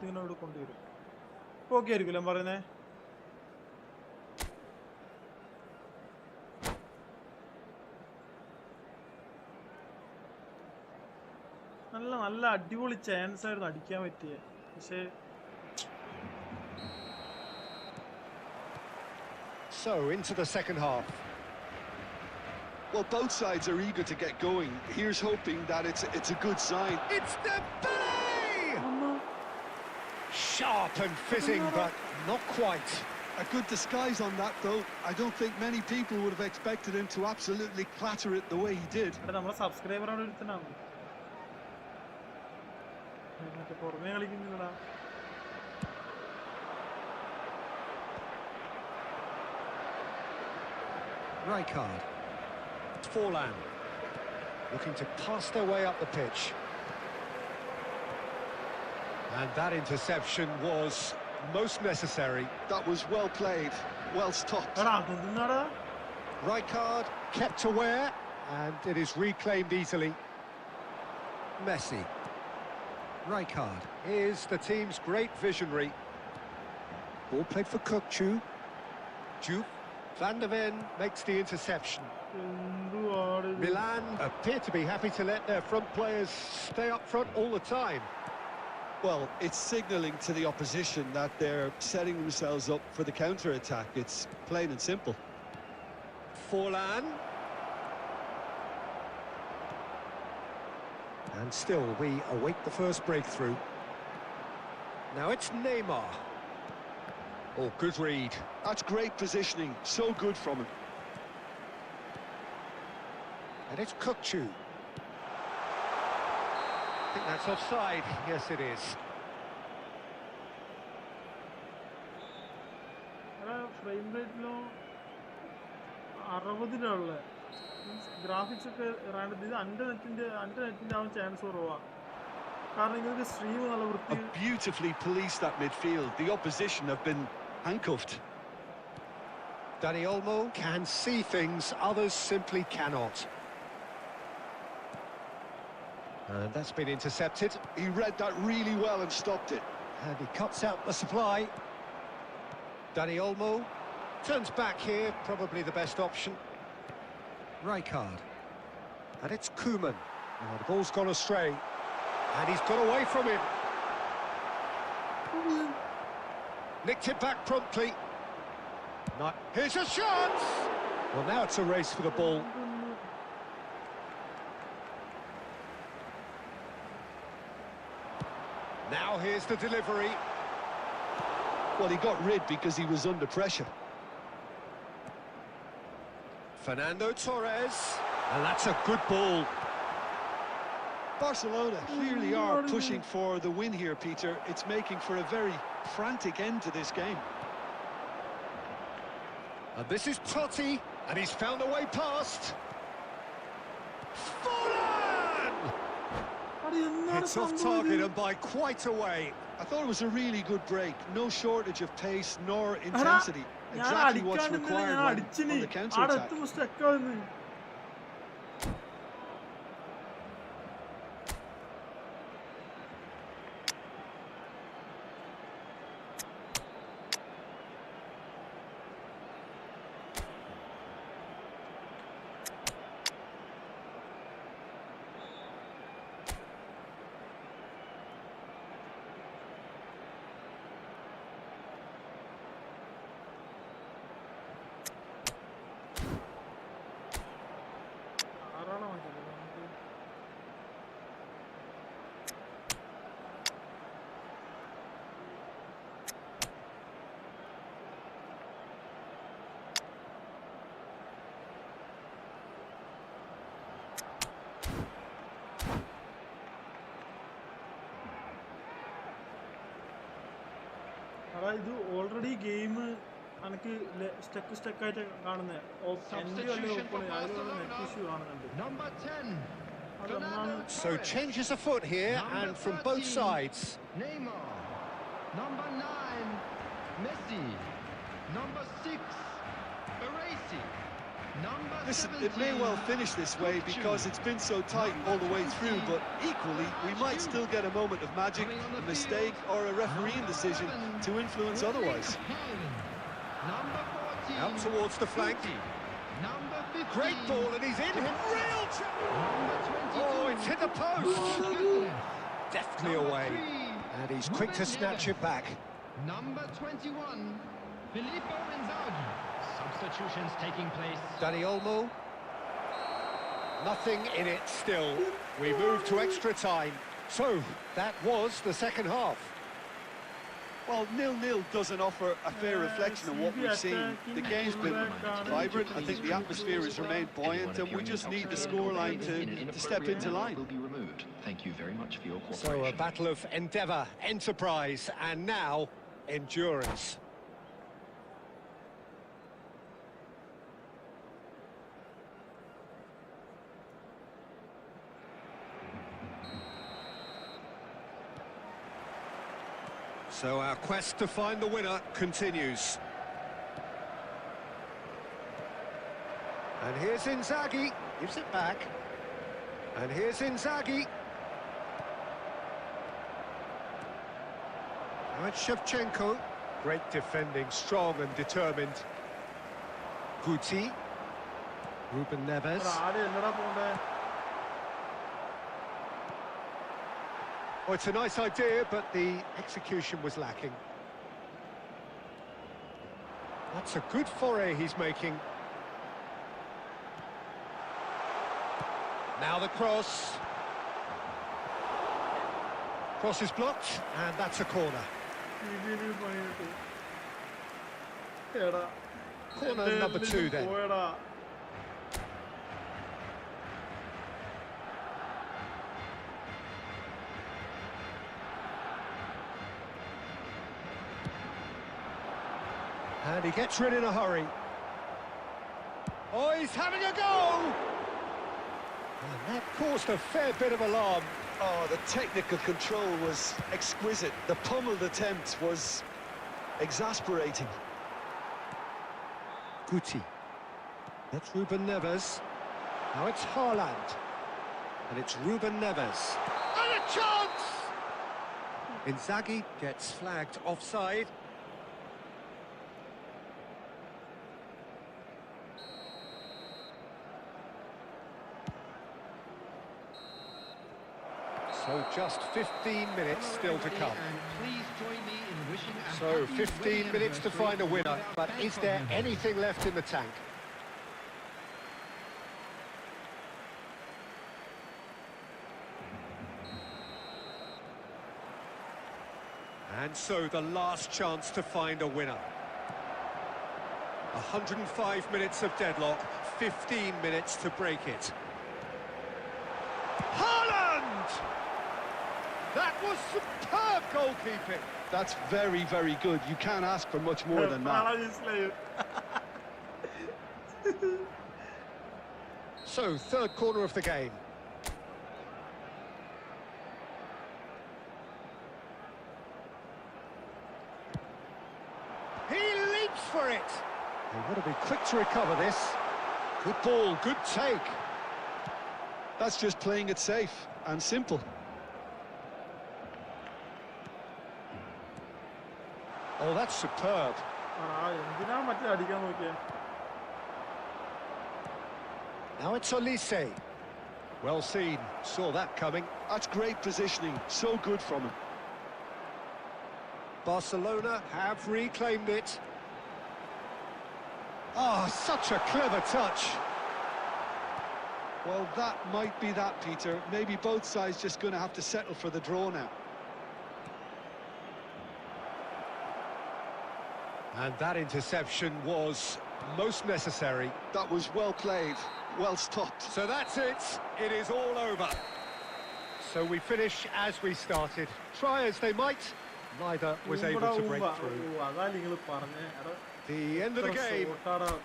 നല്ല അടിപൊളി chance ആയിരുന്നു അടിക്കാൻ പറ്റിയ പക്ഷേ So into the second half. Well, both sides are eager to get going. Here's hoping that it's a good sign. It's the play! Sharp and fizzing, but not quite. A good disguise on that, though. I don't think many people would have expected him to absolutely clatter it the way he did. നമ്മളെ സബ്സ്ക്രൈബറാണ് എടുത്തനാണ് മറ്റേ പുറമേ കളിക്കുന്നില്ലടാ Rijkaard. Forlan. Looking to pass their way up the pitch. And that interception was most necessary. That was well played, well stopped. Rijkaard kept aware, and it is reclaimed easily. Messi. Rijkaard is the team's great visionary. Ball played for Kukçu. Juve. Van der Ven makes the interception. Milan appear to be happy to let their front players stay up front all the time. Well, it's signalling to the opposition that they're setting themselves up for the counter-attack. It's plain and simple. Forlan. And still, we await the first breakthrough. Now it's Neymar. Oh, good read. That's great positioning. So good from him. And it's Kukçu. I think that's offside. Yes, it is. Frame റേറ്റിലോ 60 graphics ഒക്കെ ഇത് എൻ്റെ നെറ്റിൻ്റെ ആവാൻ chance കുറവാണ് കാരണം ഇങ്ങനെ stream നല്ല വൃത്തി Beautifully policed that midfield. The opposition have been handcuffed. Dani Olmo can see things others simply cannot. And that's been intercepted. He read that really well and stopped it. And he cuts out the supply. Dani Olmo turns back here, probably the best option. Rijkaard. And it's Koeman. Oh, the ball's gone astray. And he's got away from him. Nicked it back promptly. Here's a chance! Well, now it's a race for the ball. Now here's the delivery. Well, he got rid because he was under pressure. Fernando Torres. And that's a good ball. Barcelona clearly are pushing for the win here, Peter. It's making for a very frantic end to this game. And this is Totti, and he's found a way past. Forlan! It's off target and by quite a way. I thought it was a really good break. No shortage of pace nor intensity. Exactly what's required on the counter-attack. അതായത് already game എനിക്ക് സ്റ്റക്കായിട്ട് കാണുന്നത് net issue കാണുന്നുണ്ട്. Number 10. അതൊന്നാണ്. So changes afoot here and from both sides. Neymar. Number 9. Messi. Number 6. Baresi. Number Listen, 17. it may well finish this way because it's been so tight all the way through, but equally we might still get a moment of magic, a mistake or a refereeing decision to influence otherwise. Number 14. Out towards the flank. Number 15. Great ball and he's in. Real chance. Number 22. Oh, it's hit the post. Deftly away. And he's quick to snatch it back. Number 21. Filippo Inzaghi. Substitutions taking place. Dani Olmo. Nothing in it still. We move to extra time. So, that was the second half. Well, 0-0 doesn't offer a fair reflection of what we've seen. The game's been vibrant. I think the atmosphere has remained buoyant, and we just need the scoreline to step into line. Will be removed. Thank you very much for your So, cooperation. a battle of endeavour, enterprise, and now, endurance. So our quest to find the winner continues. And here's Inzaghi, gives it back. And here's Inzaghi. Now it's Shevchenko. Great defending, strong and determined. Guti. Ruben Neves. ആടെ എന്നടാ പോണ്ടേ? Oh, it's a nice idea, but the execution was lacking. That's a good foray he's making. Now the cross. Cross is blocked, and that's a corner. ഇതിന് പണിയിട്ട്. എടാ. Corner എന്റെ number 2 then. പോയടാ. And he gets rid in a hurry. Oh, he's having a go! And that caused a fair bit of alarm. Oh, the technical control was exquisite. The pummeled attempt was exasperating. Guti. That's Ruben Neves. Now it's Haaland. And it's Ruben Neves. And a chance! Inzaghi gets flagged offside. So just 15 minutes still to come. And please join me in wishing a So happy 15 wedding minutes to anniversary find a winner, to but is there anything left in the tank? And so the last chance to find a winner. 105 minutes of deadlock, 15 minutes to break it. Haaland! That was superb goalkeeping. That's very, very good. You can't ask for much more than that. Paradise. So, third corner of the game. He leaps for it. They want to be quick to recover this. Good ball, good take. That's just playing it safe and simple. Oh, that's superb. എന്തിനാ മറ്റേ അടിക്കാൻ നോക്കിയേ? Now it's Olise. Well seen, saw that coming. That's great positioning. So good from him. Barcelona have reclaimed it. Oh, such a clever touch. Well, that might be that, Peter. Maybe both sides just going to have to settle for the draw now. And that interception was most necessary. That was well played, well stopped. So that's it. It is all over. So we finish as we started. Try as they might, Neither was able to break through. The end of the game.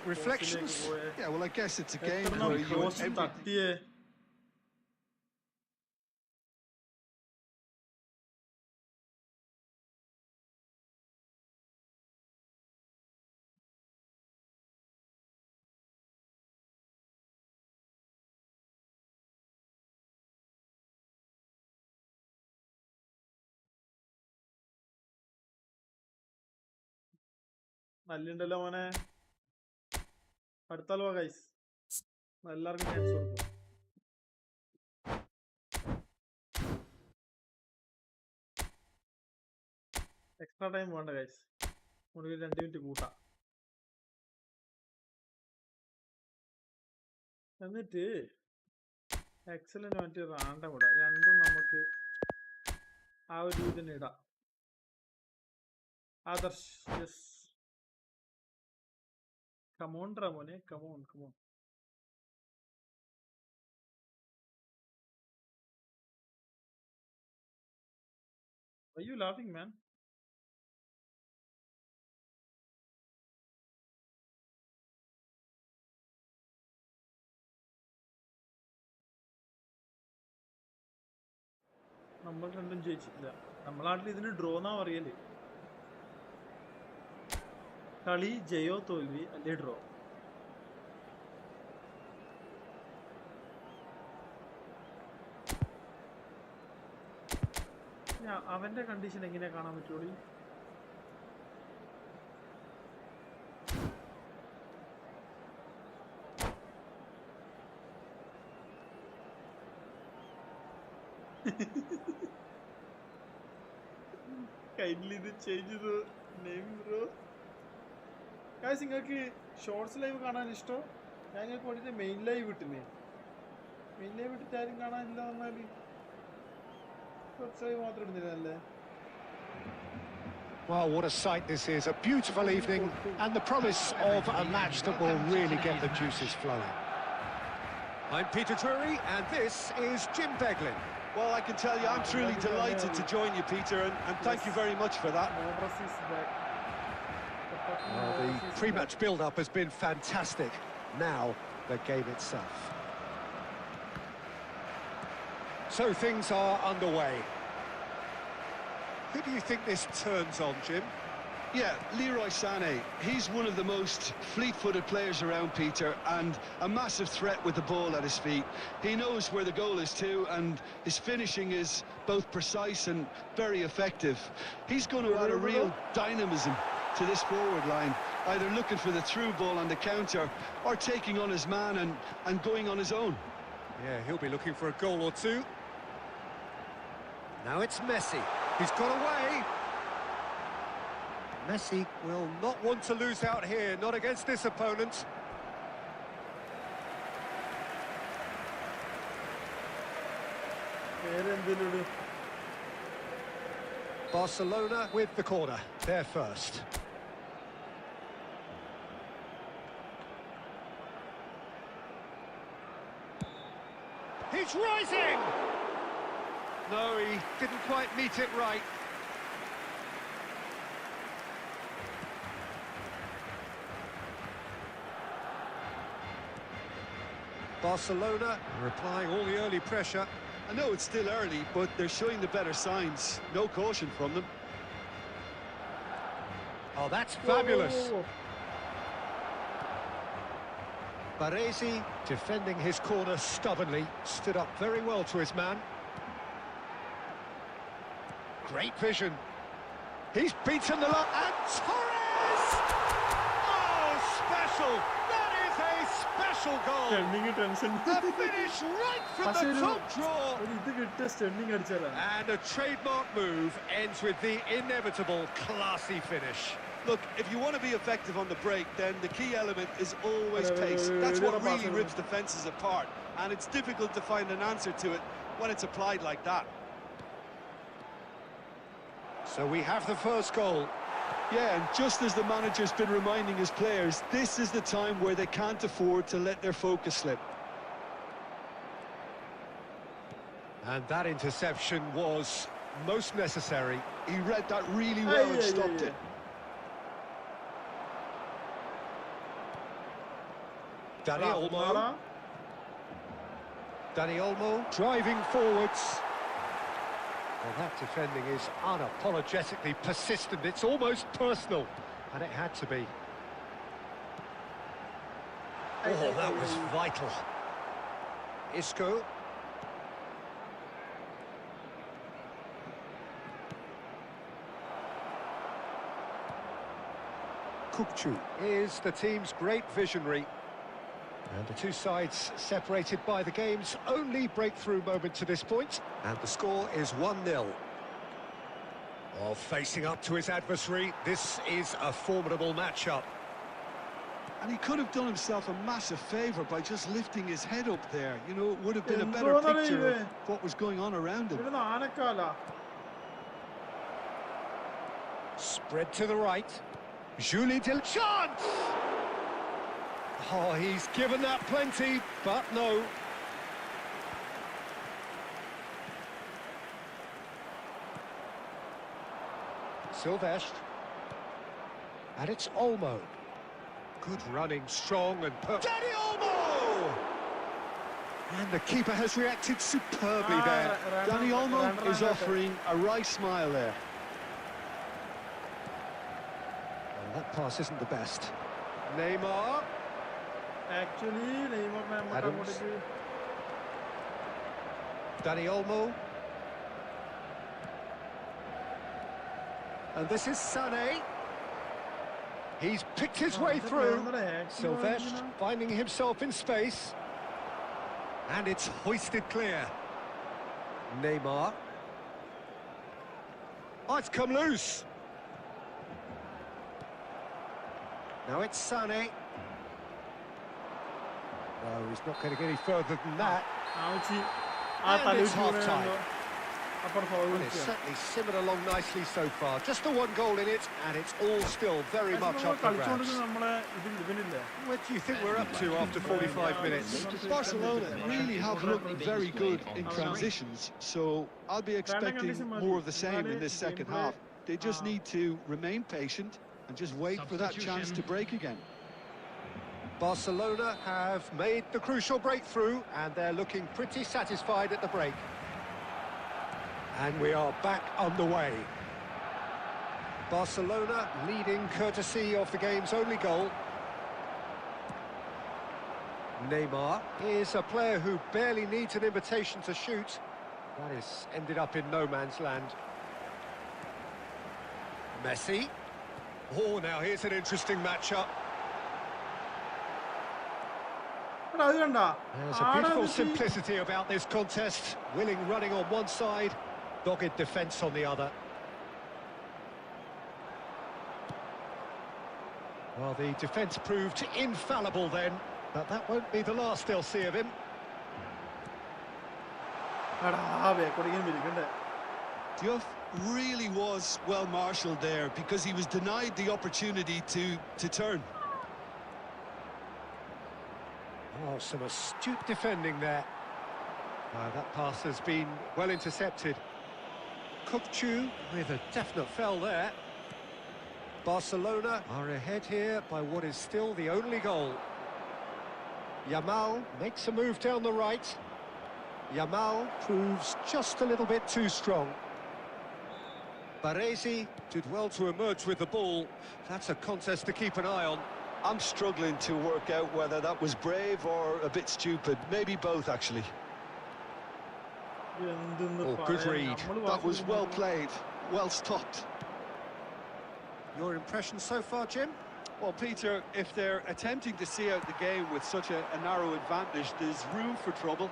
Reflections? Yeah, well, I guess it's a game where you want everything. നല്ലുണ്ടല്ലോ മോനെ. അടുത്താലോ guys, എല്ലാവർക്കും chance കൊടുക്കും. Extra time വേണ്ട guys, നമുക്ക് 2 minute കൂട്ടാം. എന്നിട്ട് excellent മറ്റേ random ഇടാം. രണ്ടും നമുക്ക് ആ ഒരു രീതി തന്നെ ഇടാം. ആദർശ്, യെസ്, കമോൺ മോനെ, come on. Why you laughing, man? നമ്മൾ രണ്ടും ജയിച്ചിട്ടില്ല. നമ്മളെ നാട്ടിൽ ഇതിന് ഡ്രോ എന്നാ പറയല്. കളി ജയോ തോൽവി അല്ലേ ഡ്രോ. അവന്റെ കണ്ടീഷൻ എങ്ങനെയാ കാണാൻ പറ്റുള്ളൂ? കൈൻഡ്ലി ഇത് ചേഞ്ച് ചെയ്തു നെയിം ബ്രോ. ഗൈസ്, നിങ്ങൾക്ക് ഷോർട്സ് ലൈവ് കാണാൻ ഇഷ്ടം? ഞാൻ നിങ്ങൾക്ക് വേണ്ടിയിട്ട് മെയിൻ ലൈവ് ഇട്ടില്ലേ. മെയിൻ ലൈവ് ഇട്ടിട്ട് ആരും കാണാനില്ല പറഞ്ഞാല് ഷോർട്സ് ലൈവ് മാത്രം ഇടുന്നില്ലല്ലേ. Well, what a sight this is. A beautiful evening and the promise of a match that will really get the juices flowing. I'm Peter Drury and this is Jim Beglin. Well, I can tell you, I'm truly delighted to join you, Peter, and thank you very much for that. Well, the pre-match build-up has been fantastic. Now, the game itself. So things are underway. Who do you think this turns on, Jim? Yeah, Leroy Sané. He's one of the most fleet-footed players around, Peter, and a massive threat with the ball at his feet. He knows where the goal is too, and his finishing is both precise and very effective. He's going to add a real dynamism to this forward line, either looking for the through ball on the counter or taking on his man and going on his own. Yeah, he'll be looking for a goal or two. Now it's Messi. He's got away. Messi will not want to lose out here, not against this opponent. Barcelona with the corner, they're first. He's rising! No, he didn't quite meet it right. Barcelona are applying all the early pressure. I know it's still early, but they're showing the better signs. No caution from them. Oh, that's fabulous. Baresi, defending his corner stubbornly, stood up very well to his man. Great vision. He's beaten the lot, and Torres! Oh, special! Special goal. The finish right from the top draw. And a trademark move ends with the inevitable classy finish. Look, if you want to be effective on the break, then the key element is always pace. That's what really rips defences apart, and it's difficult to find an answer to it when it's applied like that. So we have the first goal. Yeah, and just as the manager's been reminding his players, this is the time where they can't afford to let their focus slip. And that interception was most necessary. He read that really well and stopped it. Danny Olmo. Danny Olmo driving forwards. Well, that defending is unapologetically persistent. It's almost personal, and it had to be. Oh, that was vital. Isco. Kukçu is the team's great visionary. And the two sides separated by the game's only breakthrough moment to this point. And the score is 1-0. Oh, facing up to his adversary, this is a formidable matchup. And he could have done himself a massive favour by just lifting his head up there. You know, it would have been a better picture of what was going on around him. Spread to the right. Julie Del chance! Oh, he's given that plenty, but no. Silvestre. And it's Olmo. Good running, strong and Danny Olmo! And the keeper has reacted superbly there. Danny Olmo is offering a right smile there. Well, that pass isn't the best. Neymar. Actually, Neymar. Danny Olmo. And this is Sané. He's picked his way through. Silvestre finding himself in space. And it's hoisted clear. Neymar. Oh, it's come loose. Now it's Sané. No, he's not going to get any further than that. And it's half-time. Well, it's certainly simmered along nicely so far. Just the one goal in it, and it's all still very much up for grabs. What do you think we're up to after 45 minutes? Barcelona really have looked very good in transitions, so I'll be expecting more of the same in this second half. They just need to remain patient and just wait for that chance to break again. Barcelona have made the crucial breakthrough, and they're looking pretty satisfied at the break. And we are back underway. Barcelona leading courtesy of the game's only goal. Neymar is a player who barely needs an invitation to shoot. That has ended up in no man's land. Messi. Oh, now here's an interesting matchup. There's a beautiful simplicity about this contest. Willing running on one side, dogged defence on the other. Well, the defence proved infallible then, but that won't be the last they'll see of him. Diouf really was well marshalled there because he was denied the opportunity to turn. Oh, some astute defending there. That pass has been well intercepted. Kukçu with a definite foul there. Barcelona are ahead here by what is still the only goal. Yamal makes a move down the right. Yamal proves just a little bit too strong. Baresi did well to emerge with the ball. That's a contest to keep an eye on. I'm struggling to work out whether that was brave or a bit stupid. Maybe both, actually. Oh, good read. That was well played, well stopped. Your impression so far, Jim? Well, Peter, if they're attempting to see out the game with such a narrow advantage, there's room for trouble.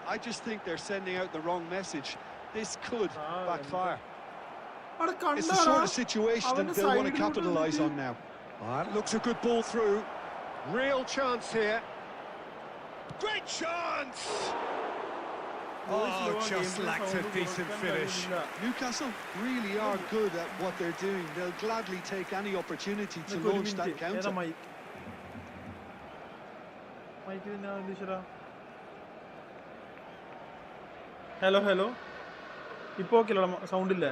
I just think they're sending out the wrong message. This could backfire. It's the sort of situation that they'll want to capitalise on now. That looks a good ball through. Real chance here. Great chance! Oh, just lacked a decent finish. Newcastle really are good at what they're doing. They'll gladly take any opportunity to launch that counter. Hello. ഇപ്പൊ okay sound ഇല്ലേ?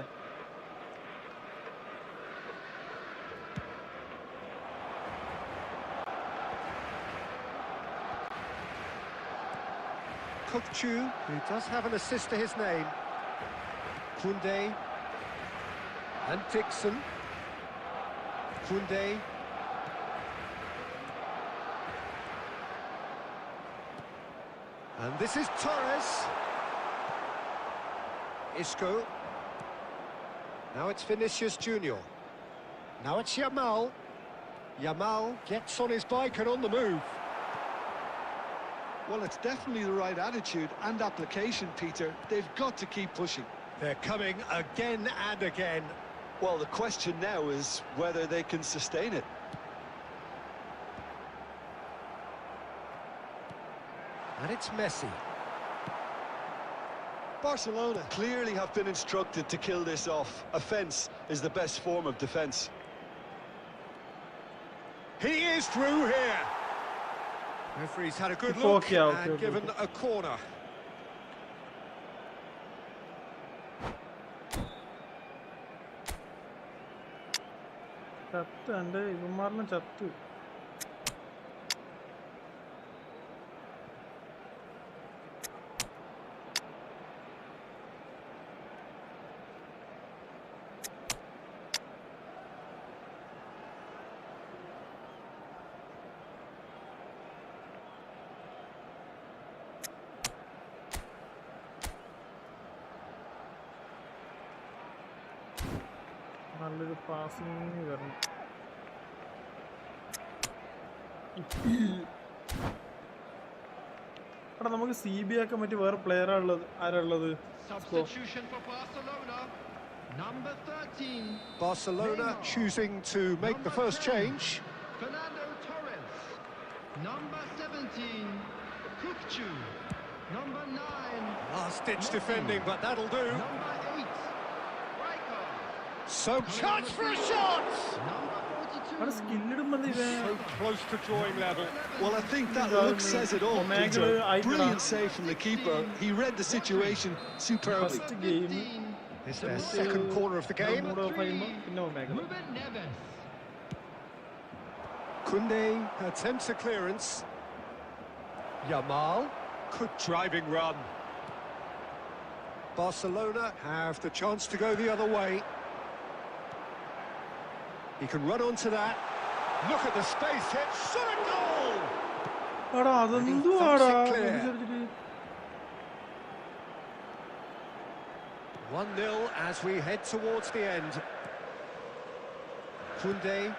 Kukchu, who does have an assist to his name. Kunde and Dixon. Kunde. And this is Torres. Isco. Now it's Vinicius Junior. Now it's Yamal. Yamal gets on his bike and on the move. Well, it's definitely the right attitude and application, Peter. They've got to keep pushing. They're coming again and again. Well, the question now is whether they can sustain it. And it's Messi. Barcelona clearly have been instructed to kill this off. Offence is the best form of defence. He is through here. Referee's had a good look Okay. and given a corner. ചത്തുണ്ട് ഇവന്മാരെല്ലാം ചത്തു. നല്ലൊരു passing വരണം. എടാ നമുക്ക് CB ആക്കാൻ പറ്റി വേറെ player ആരാ ഉള്ളത്? Substitution for Barcelona. Number 13. Barcelona Neymar. choosing to make the first change. Fernando Torres. Number 17. Kukchu. Number 9. Last-ditch Messi. defending, but that'll do. Number 8. Riker. So chance for a shot! Number 42. അവിടെ സ്കില്ലിടുമ്പോൾ So close to drawing level. Well, I think that look says it all, Peter. Brilliant save from the keeper. He read the situation superbly. First game It's their second corner of the game. പിന്നെ omega. Ruben Neves. Kunde attempts a clearance. Yamal, good driving run. Barcelona have the chance to go the other way. He can run onto that. Look at the space hit. Shot a goal! എടാ അതെന്തുവാടാ? 1-0 as we head towards the end. Kunde,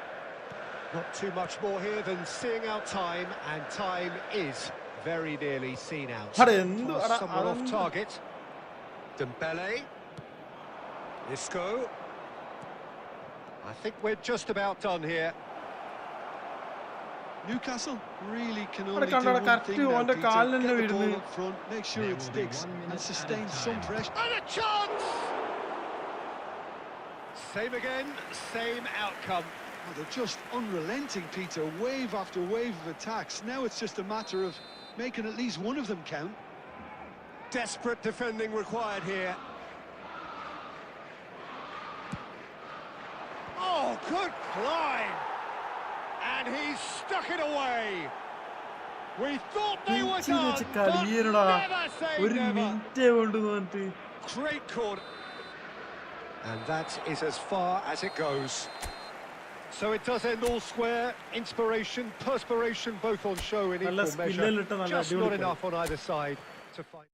not too much more here than seeing out time, and time is very nearly seen out. Pass someone off target. Dembele. Isco. I think we're just about done here. Newcastle really can only അവിടെ do കണ്ടോടാ, one correct thing now, ഓന്റെ Peter. കാലിലെന്നെ Get the വീഴുന്നു. ball up front, make sure it sticks and sustain some pressure. And a chance! Same again, same outcome. Oh, they're just unrelenting, Peter. Wave after wave of attacks. Now it's just a matter of making at least one of them count. Desperate defending required here. Oh, good climb! And he's stuck it away. We thought they were done, but never say ഒരു never. മിനിറ്റേ കൊണ്ട് വന്നിട്ട് Great corner. And that is as far as it goes. So it does end all square. Inspiration, perspiration, both on show in നല്ല equal measure. സ്കില്ലിലിട്ട് നല്ല Just not അടിപൊളി enough on either side to find.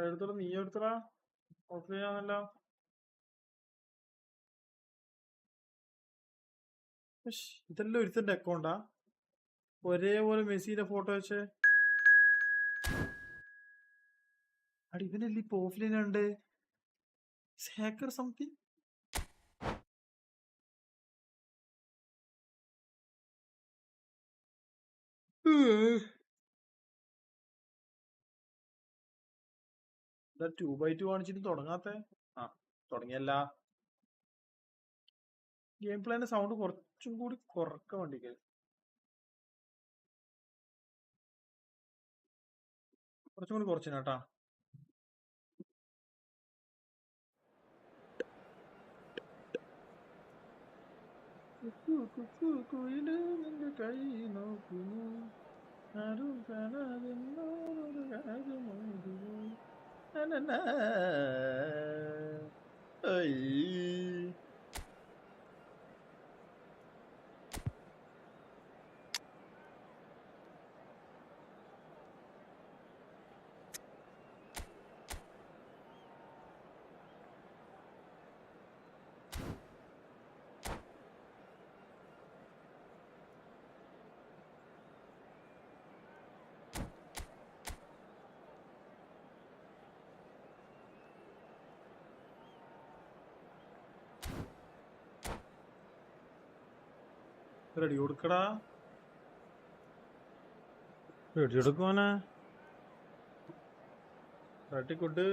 എടുത്തോളൂ, നീ എടുത്തടാ. Of ചെയ്യാന്നല്ലോ. ഇതെല്ലാം ഒരുത്തന്റെ അക്കൗണ്ടാ? ഒരേപോലെ മെസ്സിയുടെ photo വെച്ച് ഇവനല്ലേ ഇപ്പൊ ഓഫ്ലൈനുണ്ട് ഹാക്കർ സംതിങ്. എന്താ 2x2 കാണിച്ചിട്ട് തുടങ്ങാത്ത? ആ തുടങ്ങിയല്ല. ഗെയിം പ്ലേന്റെ സൗണ്ട് കുറച്ചും കൂടി കുറക്കാൻ വേണ്ടിക്ക്. കുറച്ചും കൂടി കുറച്ചിനാട്ടാ. കുയില് നിന്റെ കൈ നോക്കുമോ ആരും കാണാതെന്നോടൊരു കാര്യമോതുമോ നനനാ. ഐ. റെഡി കൊടുക്കടാ, റെഡി കൊടുക്കുവാനാ, തട്ടിക്കൊട്ട്.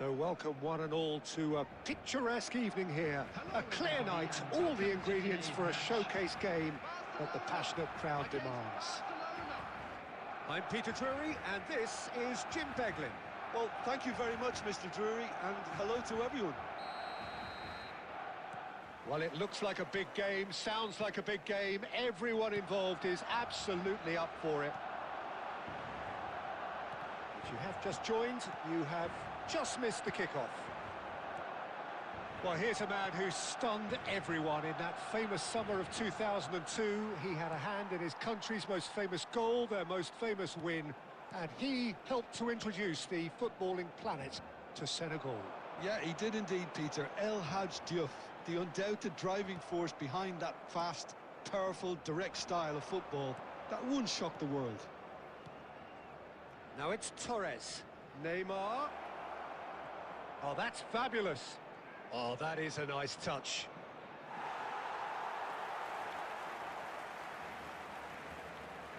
So welcome one and all to a picturesque evening here. A clear night, all the ingredients for a showcase game that the passionate crowd demands. I'm Peter Drury, and this is Jim Beglin. Well, thank you very much, Mr. Drury, and hello to everyone. Well, it looks like a big game, sounds like a big game. Everyone involved is absolutely up for it. If you have just joined, you have just missed the kickoff. Well, here's a man who stunned everyone in that famous summer of 2002. He had a hand in his country's most famous goal, their most famous win, and he helped to introduce the footballing planet to Senegal. Yeah, he did indeed, Peter. El Hadj Diouf, the undoubted driving force behind that fast, powerful, direct style of football that once shocked the world. Now it's Torres. Neymar. Oh, that's fabulous. Oh, that is a nice touch.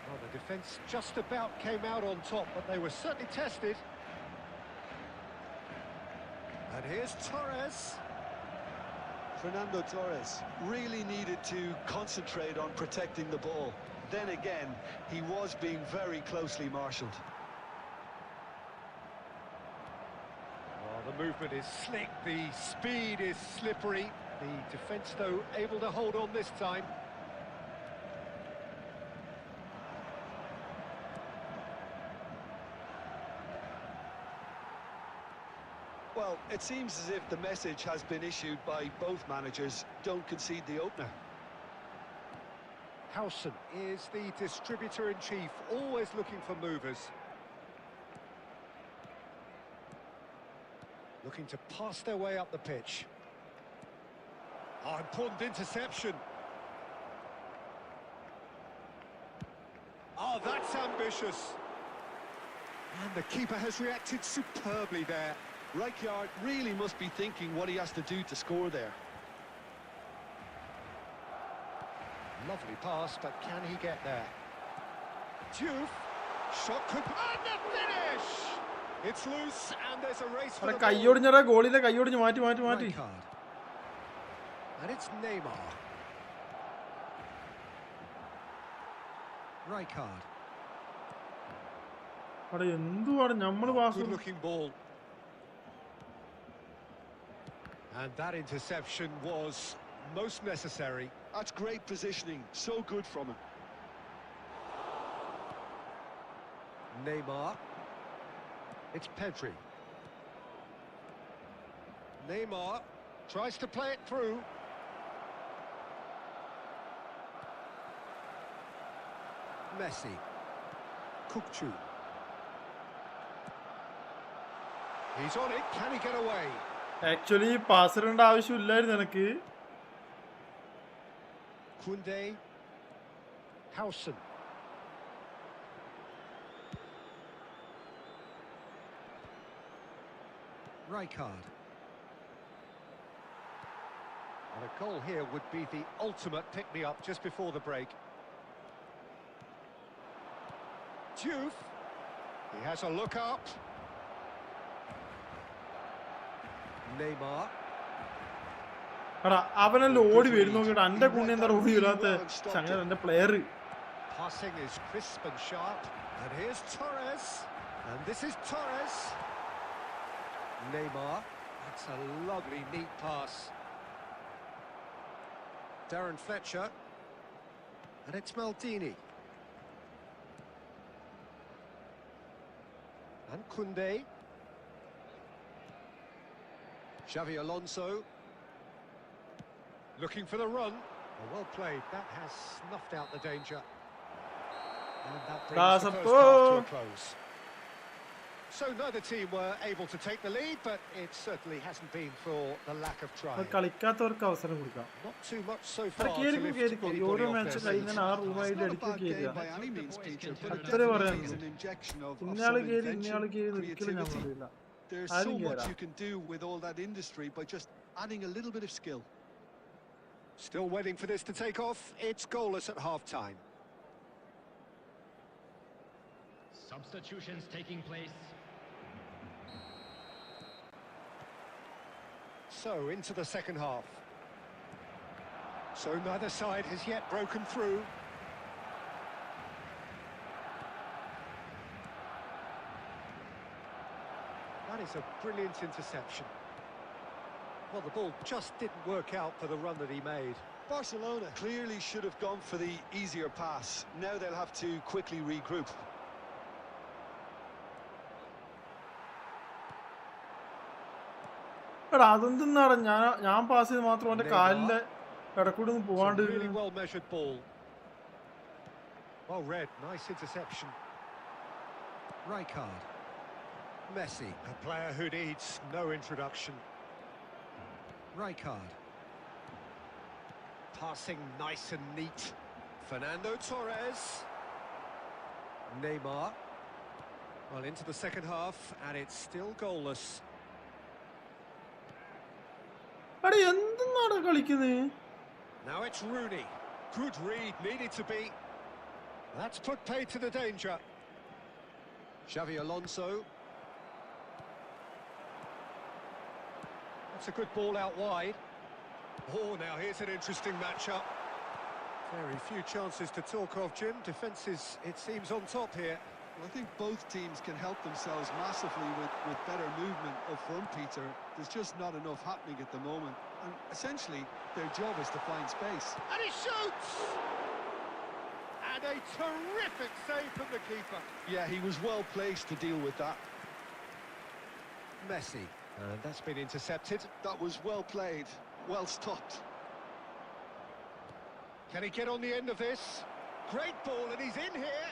Well, the defence just about came out on top, but they were certainly tested. And here's Torres. Fernando Torres really needed to concentrate on protecting the ball. Then again, he was being very closely marshalled. The movement is slick, the speed is slippery. The defence, though, able to hold on this time. Well, it seems as if the message has been issued by both managers: don't concede the opener. Howson is the distributor-in-chief, always looking for movers. Looking to pass their way up the pitch. Oh, important interception. Oh, that's ambitious. And the keeper has reacted superbly there. Rijkaard really must be thinking what he has to do to score there. Lovely pass, but can he get there? Diouf. Shot could... And the finish! It's loose, and there's a race for the ball. കൈയൊടിഞ്ഞടാ, ഗോളിന്റെ കൈയൊടിഞ്ഞ് മാറ്റി. Rijkaard. And it's Neymar. Rijkaard. അവിടെ എന്തുവാണ് നമ്മള് pass? Good looking ball. And that interception was most necessary. That's great positioning, so good from him. Neymar. It's Pedri. Neymar tries to play it through. Messi. Kukçu. He's on it. Can he get away? Actually pass ഇടേണ്ട ആവശ്യമില്ലായിരുന്നു എനിക്ക്. Kunde. Hausen. Rijkaard. And a goal here would be the ultimate pick-me-up just before the break. Diouf. He has a look up. Neymar. എടാ അവനെല്ലാം ഓടി വരും നോക്കിയിട്ട് എന്റെ കൂടെ എന്താ ഓടി വരാത്ത അങ്ങനെ എന്റെ player. Passing is crisp and sharp. And here's Torres. And this is Torres. Neymar. That's a lovely, neat pass. Darren Fletcher. And it's Maldini. And Kunde. Xavi Alonso. Looking for the run. Well played. That has snuffed out the danger. And that brings the first half to a close. So neither team were able to take the lead, but it certainly hasn't been for the lack of trying. കളിക്കാത്തവർക്ക് അവസരം കൊടുക്കാം. Not too much so far to lift anybody ഓരോ off match their കഴിയുന്ന seats. ആ റൂമായിട്ട് അടിക്കുക കേൾക്കുക. by any means, Peter, but it അത്രേ definitely പറയാനുള്ളൂ. is an injection of ഇന്നയാള് some കയറി invention, ഇന്നയാള് കയറി ഒരിക്കലും ഞാൻ creativity. പറയില്ല. There's ആരും so much കേറാം. you can do with all that industry by just adding a little bit of skill. Still waiting for this to take off. It's goalless at half-time. Substitutions taking place. So into the second half. So neither side has yet broken through. That is a brilliant interception. Well, the ball just didn't work out for the run that he made. Barcelona clearly should have gone for the easier pass. Now they'll have to quickly regroup. എടാ അതെന്താണ് ഞാൻ pass ചെയ്ത് മാത്രം എന്റെ കാലിന്റെ ഇടക്കൂടെ ഒന്നും പോവാണ്ട്. Really well measured ball. Well read, nice interception. Rijkaard. Messi, a player who needs no introduction. Rijkaard. Passing nice and neat. Fernando Torres. Neymar. Well, into the second half, and it's still goalless. എടാ എന്താണ് കളിക്കുന്നത്? Now it's Rooney. Good read, needed to be. That's put paid to the danger. Xavi Alonso. That's a good ball out wide. Oh, now here's an interesting matchup. Very few chances to talk of, Jim. Defence is, it seems, on top here. Well, I think both teams can help themselves massively with better movement up front, Peter. There's just not enough happening at the moment. And essentially, their job is to find space. And he shoots! And a terrific save from the keeper. Yeah, he was well placed to deal with that. Messi. And that's been intercepted. That was well played, well stopped. Can he get on the end of this? Great ball, and he's in here.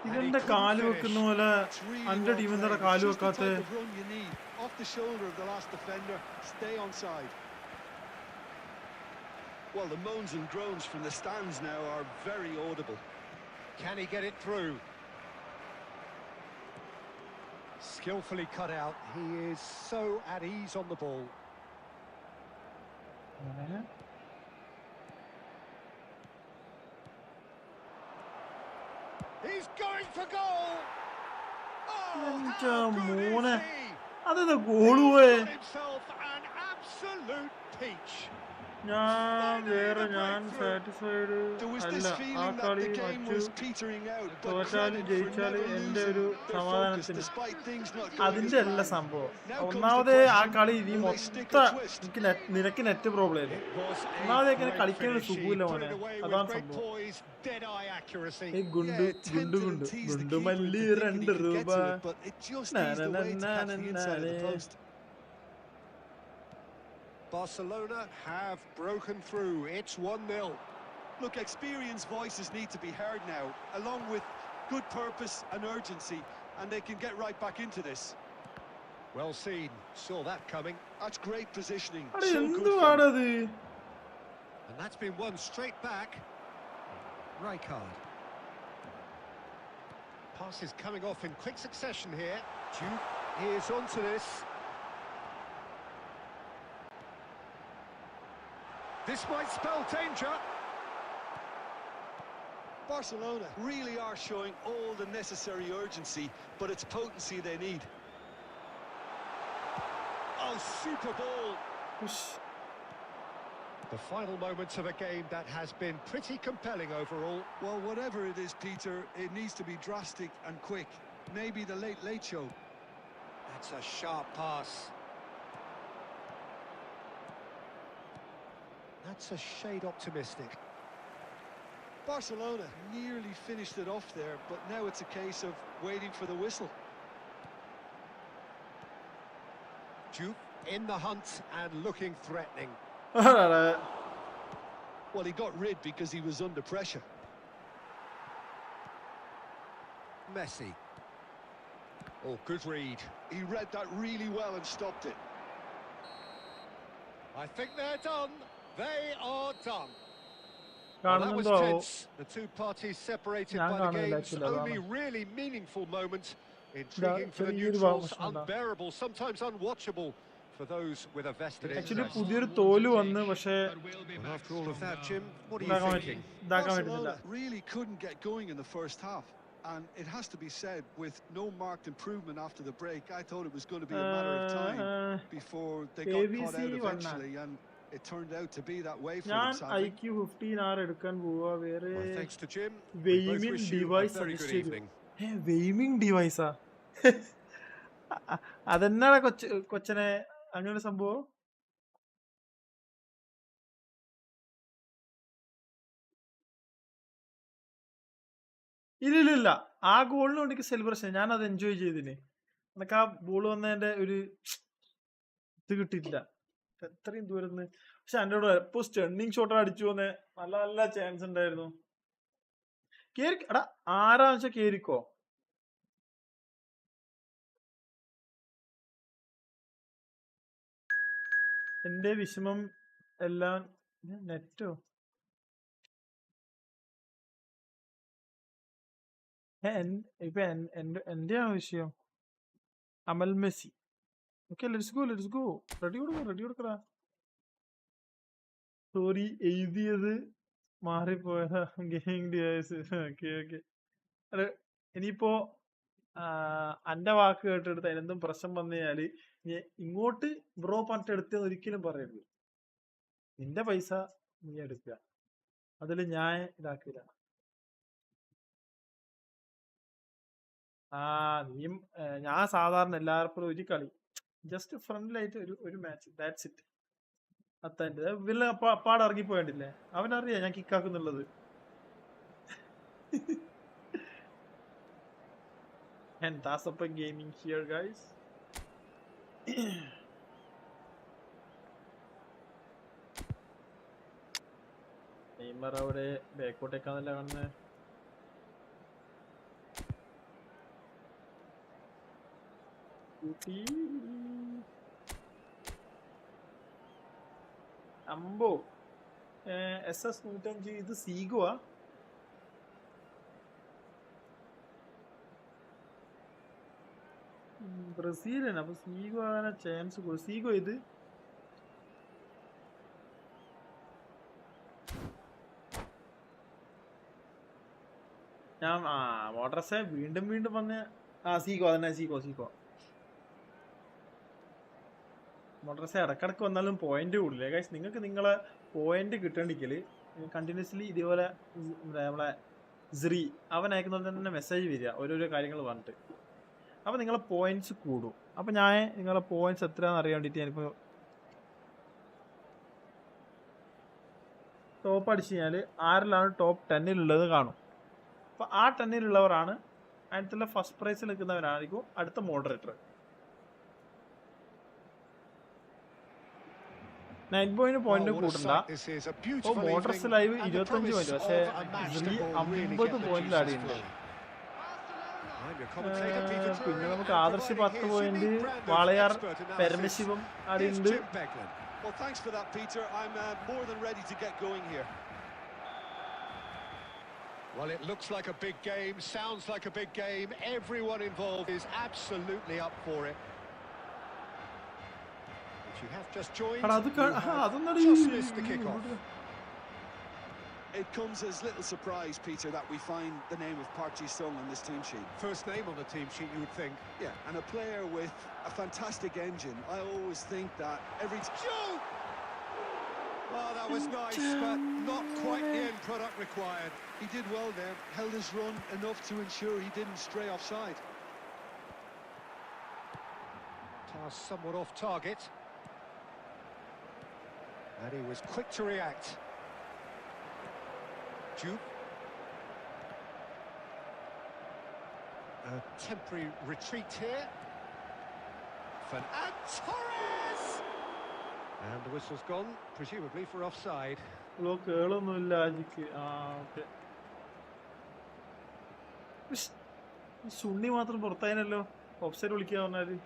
ഇവന്റെ കാല് വെക്കുന്ന പോലെ എന്റെ team എന്താ കാല് വെക്കാത്ത? Off the shoulder of the last defender, stay on side. Well, the moans and groans from the stands now are very audible. Can he get it through? Skillfully cut out. He is so at ease on the ball. He's going for goal. Oh, how good is he? അതെന്താ goal പോയെ? He's got himself an absolute peach. ഞാൻ satisfied അല്ല. ആ കളി തോറ്റാലും ജയിച്ചാലും എന്റെ ഒരു സമാധാനത്തിന് അതിന്റെ അല്ല സംഭവം. ഒന്നാമത് ആ കളി ഇനി മൊത്തം നിനക്ക് നെറ്റ് പ്രോബ്ലം ആയിരുന്നു. ഒന്നാമത് എങ്ങനെ കളിക്കാൻ ഒരു സുഖമില്ല മോനെ, അതാണ് സംഭവം. ഈ ഗുണ്ടുമല്ലി 2 രൂപ. Barcelona have broken through. It's 1-0. Look, experienced voices need to be heard now, along with good purpose and urgency, and they can get right back into this. Well seen. Saw that coming. That's great positioning. അടേ So good from എന്തുവാണത്? And that's been won straight back. Rijkaard. Pass is coming off in quick succession here. Duke is onto this. This might spell danger. Barcelona really are showing all the necessary urgency, but it's potency they need. Oh, super ball. ഉഷ്. The final moments of a game that has been pretty compelling overall. Well, whatever it is, Peter, it needs to be drastic and quick. Maybe the late show. That's a sharp pass. That's a shade optimistic. Barcelona nearly finished it off there, but now it's a case of waiting for the whistle. Duke in the hunt and looking threatening. Well, he got rid because he was under pressure. Messi. Oh, good read. He read that really well and stopped it. I think they're done. They are done. Well, that was കാണുന്നുണ്ടോ? tense. The two parties separated ഞാൻ by the കാണുന്നില്ല game's actually, only അതാണ്. really meaningful moment. Intriguing for the ചെറിയൊരു neutrals, പ്രശ്നം ഉണ്ടാ. unbearable, sometimes unwatchable for those with a vested actually interest. പുതിയൊരു തോല് വന്ന് പക്ഷേ Well, after all of that, Jim, what are you ഇതാക്കാൻ thinking? ഇതാക്കാൻ പറ്റുന്നില്ല. Barcelona really couldn't get going in the first half. And it has to be said, with no marked improvement after the break, I thought it was going to be a matter of time before they got caught out ABC eventually, and it turned out to be that way for ഞാൻ them, sadly. IQ15R എടുക്കാൻ പോവാ. വേറെ Well, thanks to Jim, we both വെയ്മിംഗ് wish you a device very suggest good ചെയ്തു. evening. വെയ്മിംഗ് ഡിവൈസാ? അതെന്നാണ് കൊച്ചനെ അങ്ങനെ സംഭവം? ഇല്ല ആ ഗോളിന് എനിക്ക് സെലിബ്രേഷൻ, ഞാൻ അത് എൻജോയ് ചെയ്തിന്. എന്നൊക്കെ ആ ബോൾ വന്നതിന്റെ ഒരു ഇത് കിട്ടിയിട്ടില്ല എത്രയും ദൂരന്ന്. പക്ഷെ എൻ്റെ കൂടെ എപ്പോ സ്റ്റണ്ണിങ് ഷോട്ട് അടിച്ചു പോന്നെ നല്ല നല്ല ചാൻസ് ഉണ്ടായിരുന്നു. കേറി എടാ ആരാന്ന് വെച്ചാ കേറിക്കോ. എന്റെ വിഷമം എല്ലാം നെറ്റോ ഇപ്പൊ എന്റെയാണോ വിഷയം? Amal Messi. Okay, let's go. Ready കൊടുക്കടാ. സോറി, എഴുതിയത് മാറിപ്പോയതാ. Gaming device. ഓക്കെ. അത് ഇനിയിപ്പോ എന്റെ വാക്ക് കേട്ടെടുത്ത് അതിനെന്തും പ്രശ്നം വന്നു കഴിഞ്ഞാല് ഇങ്ങോട്ട് ബ്രോ പറഞ്ഞിട്ട് എടുത്തെന്ന് ഒരിക്കലും പറയരുത്. നിന്റെ പൈസ നീ എടുക്കുക, അതിൽ ഞാൻ ഇതാക്കില്ല. നീയും ഞാൻ സാധാരണ എല്ലാവർക്കും ഒരു കളി ജസ്റ്റ് ഫ്രണ്ടിലായിട്ട് ഒരു മാച്ച്, ദാറ്റ്സ് ഇറ്റ്. അത്തന്റെ വില്ല പാട് ഇറങ്ങിപ്പോയണ്ടില്ലേ, അവനറിയാം ഞാൻ കിക്കാക്കുന്നുള്ളത്. And that's up a gaming here, guys. Neymar അവിടെ ബാക്കോട്ടേക്കാന്നല്ല കാണുന്നത്. അമ്പോ SS 105. ഇത് സീഗോവാ? ബ്രസീലാണ്, അപ്പൊ സീഗോ ആകാൻ ചാൻസ് കൂടുതൽ. സീഗോ ഇത് ഞാൻ മോട്ടർസെ വീണ്ടും വന്ന സീഗോ അതന്നെ. സീഗോ മോട്ടർസെ ഇടക്കിടക്ക് വന്നാലും പോയിന്റ് കൂടില്ലേ ഗൈസ്. നിങ്ങൾക്ക് നിങ്ങളെ പോയിന്റ് കിട്ടണ്ടെങ്കിൽ കണ്ടിന്യൂസ്ലി ഇതേപോലെ നമ്മളെ സ്രീ അവൻ അയക്കുന്നത് തന്നെ മെസ്സേജ് വരിക ഓരോരോ കാര്യങ്ങൾ പറഞ്ഞിട്ട്. അപ്പൊ നിങ്ങളെ പോയിന്റ്സ് കൂടും. അപ്പൊ ഞാൻ നിങ്ങളെ പോയിന്റ്സ് എത്രയാണെന്ന് അറിയാൻ വേണ്ടിട്ട് ഞാനിപ്പോ ടോപ്പ് അടിച്ചു കഴിഞ്ഞാല് ആരിലാണ് ടോപ്പ് 10-ലുള്ളത് കാണും. അപ്പൊ ആ 10-ലുള്ളവരാണ് അതിനകത്തുള്ള ഫസ്റ്റ് പ്രൈസിൽ നിൽക്കുന്നവരായിരിക്കും അടുത്ത moderator. 9 point Well, what a കൂട്ടണ്ട. sight this is. A ഇപ്പോൾ beautiful motors evening live and the 25 promise point, പക്ഷേ of a match that will really 50 get the പോയിന്റിൽ juices അടിയുണ്ട്. flowing. I'm your commentator, Peter Drury, പിന്നെ നമുക്ക് and Adarsh providing 10 his point, unique brand of Walayar expert analysis, പെരമശിവം here's അടിയുണ്ട്. Jim Beglin. Well, thanks for that, Peter. I'm more than ready to get going here. Well, it looks like a big game, sounds like a big game. Everyone involved is absolutely up for it. If you have just joined, എടാ, അത് you have അതൊന്നടി just missed the kickoff. It comes as little surprise, Peter, that we find the name of Park Ji-sung on this team sheet. First name on the team sheet, you would think. Yeah, and a player with a fantastic engine. I always think that every... Shoot! Oh, that was nice, but not quite the end product required. He did well there, held his run enough to ensure he didn't stray offside. Pass somewhat off target. And he was quick to react. Jupe. A temporary retreat here. And Torres! And the whistle's gone, presumably for offside. കേളൊന്നുമില്ല ആജിക്ക്. Okay. സുണ്ണി മാത്രം പുറത്തായനല്ലോ offside വിളിക്കുക പറഞ്ഞാല്.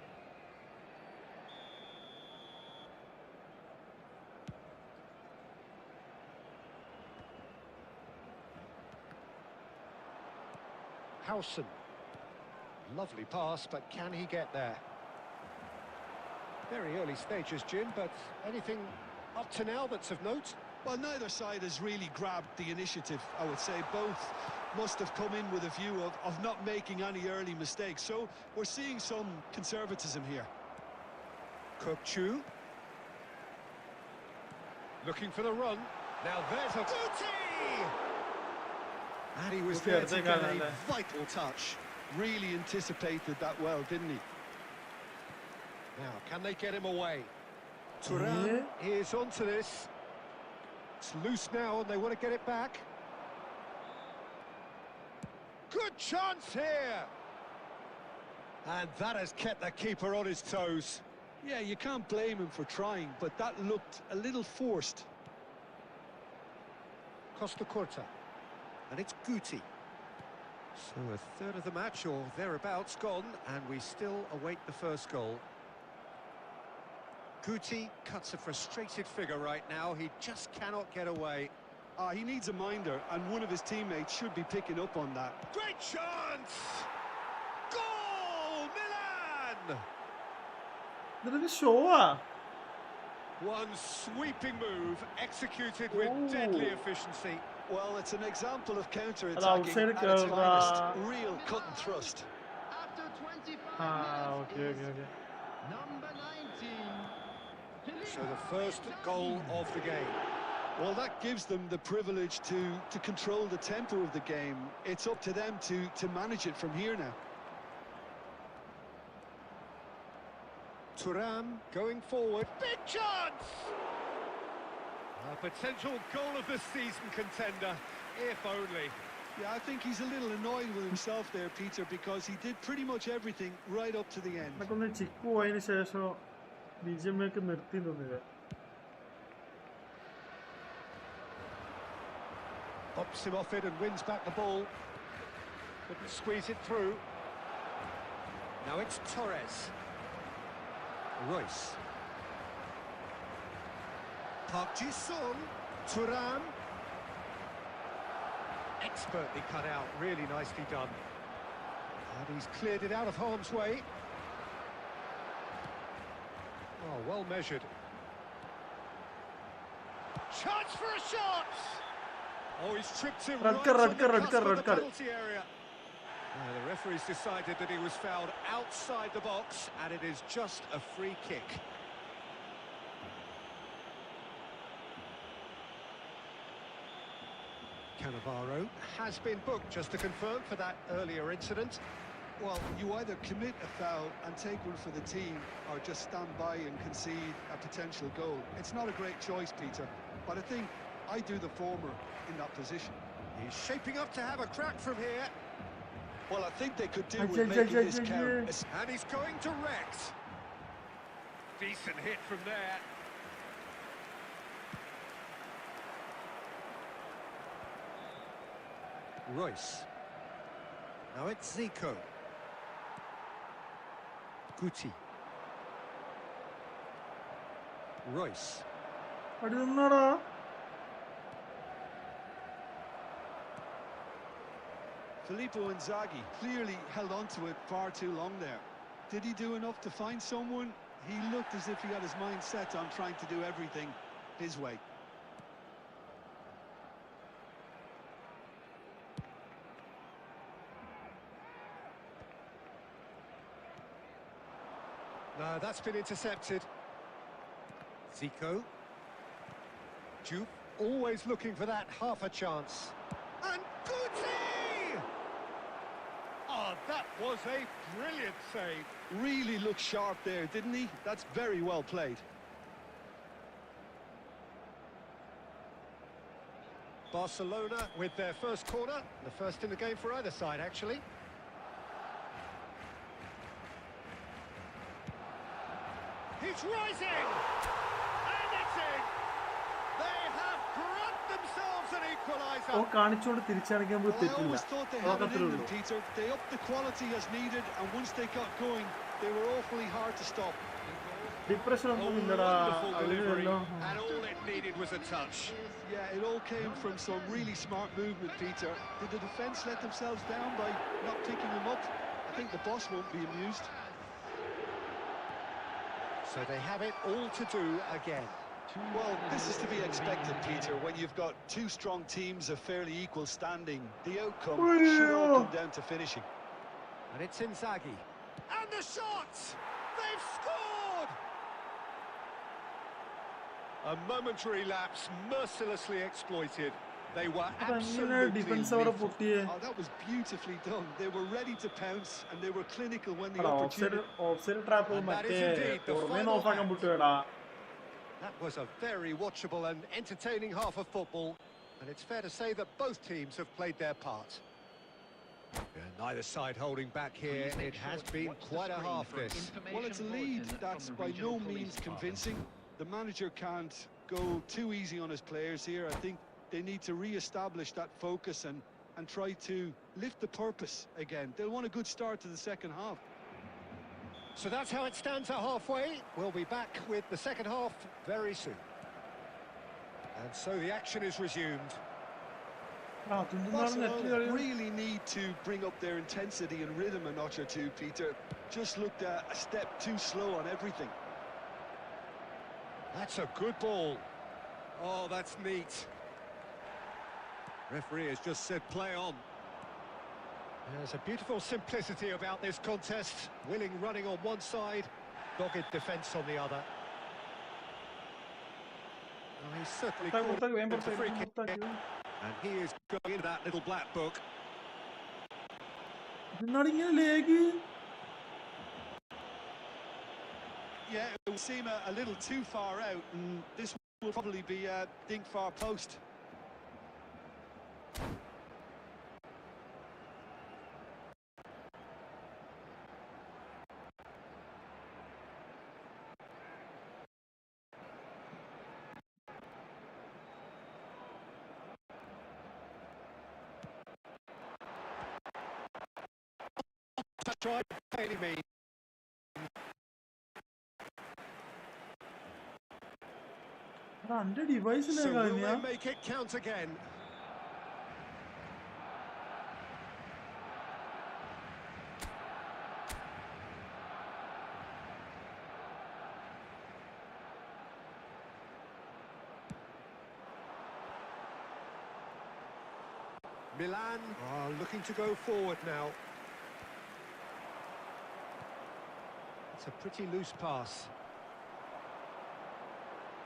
Howson. Lovely pass, but can he get there? Very early stages, Jim, but anything up to now that's of note? Well, neither side has really grabbed the initiative, I would say. Both must have come in with a view of not making any early mistakes. So we're seeing some conservatism here. Kukçu. Looking for the run. Now there's a Guti! And he was there to get a vital touch. Really anticipated that well, didn't he? Now, can they get him away? Turan is onto this. It's loose now and they want to get it back. Good chance here! And that has kept the keeper on his toes. Yeah, you can't blame him for trying, but that looked a little forced. Costa Curta. And it's Guti. So a third of the match or thereabouts gone, and we still await the first goal. Guti cuts a frustrated figure right now. He just cannot get away. He needs a minder, and one of his teammates should be picking up on that. Great chance! Goal! Milan! ഇതൊരു show ആ. One sweeping move executed with deadly efficiency. Well, it's an example of അത് counter-attacking outside at its finest. Real cut and thrust. After 25 okay minutes okay okay. is number 19. So the first goal of the game. Well, that gives them the privilege to control the tempo of the game. It's up to them to manage it from here now. Thuram going forward. Big chance! A potential goal of the season contender, if only. Yeah, I think he's a little annoyed with himself there, Peter, because he did pretty much everything right up to the end. എനിക്കൊന്ന് ചിക്കു പോയതിനു ശേഷം ബിജിഎമ്മയൊക്കെ നിർത്തി തോന്നില്ല. Pops him off it and wins back the ball. Couldn't squeeze it through. Now it's Torres. Royce. Park Ji-sung. Thuram. Expertly cut out, really nicely done. And he's cleared it out of harm's way. Oh, well measured. Chance for a shot! Oh, he's tripped him Red right card, on red the card, red cusp card, of red the card. penalty area. The referee's decided that he was fouled outside the box, and it is just a free kick. Cannavaro has been booked, just to confirm, for that earlier incident. Well, you either commit a foul and take one for the team, or just stand by and concede a potential goal. It's not a great choice, Peter, but I think I do the former in that position. He's shaping up to have a crack from here. Well, I think they could do with making this count. And he's going direct. Decent hit from there. Royce. Now it's Zico. Guti. Royce. Filippo Inzaghi clearly held on to it far too long there. Did he do enough to find someone? He looked as if he had his mind set on trying to do everything his way. No, that's been intercepted. Zico. Jupe, always looking for that half a chance. And Guti! Oh, that was a brilliant save. Really looked sharp there, didn't he? That's very well played. Barcelona with their first corner. The first in the game for either side, actually. He's rising! And it's in! They have grabbed themselves an equaliser! ഓ കാണിച്ചോണ്ട് തിരിച്ചടിക്കുമ്പോൾ Well, I തെറ്റില്ല always thought they had it അത്രേ in them, ഉള്ളൂ. Peter. They upped the quality as needed, and once they got going, they were awfully hard to stop. Depression ഒന്നും ഇല്ലടാ അതിലെല്ലാം And all it needed was a touch. Yeah, it all came from some really smart movement, Peter. Did the defence let themselves down by not picking him up? I think the boss won't be amused. So they have it all to do again. Well, this is to be expected, Peter. When you've got two strong teams of fairly equal standing, the outcome should all come down to finishing. And it's Inzaghi. And the shot! They've scored! A momentary lapse mercilessly exploited. They were absolutely defence അവിടെ lethal. പൊട്ടിയേ Oh, that was beautifully done. They were ready to pounce, and they were clinical when the offside opportunity... offside trap And that മറ്റേ is indeed the പുറമേ final നോക്കാക്കാൻ act. വിട്ടുവേടാ That was a very watchable and entertaining half of football, and it's fair to say that both teams have played their part. Yeah, neither side holding back here. It has been quite a half, this. Well, it's a lead that's by no means convincing. The manager can't go too easy on his players here. I think they need to re-establish that focus and try to lift the purpose again. They'll want a good start to the second half. So that's how it stands at halfway. We'll be back with the second half very soon. And so the action is resumed. ആ തുണ്ടുന്നാണ് net Barcelona കളി really need to bring up their intensity and rhythm a notch or two, Peter. Just looked a step too slow on everything. That's a good ball. Oh, that's neat. Referee has just said play on. There's a beautiful simplicity about this contest. Willing running on one side, dogged defence on the other. Oh, he's certainly പുറത്താക്കി വേഗം caught the free kick, പുറത്താക്കി and he is going into that little black book. ഇതെന്നാണ് ഇങ്ങനെ ലേഗ് Yeah, it will seem a little too far out, and this will probably be a dink far post. Try by any means. എന്റെ device So will ലേഗാ they make it count again? Milan are looking to go forward now. It's a pretty loose pass.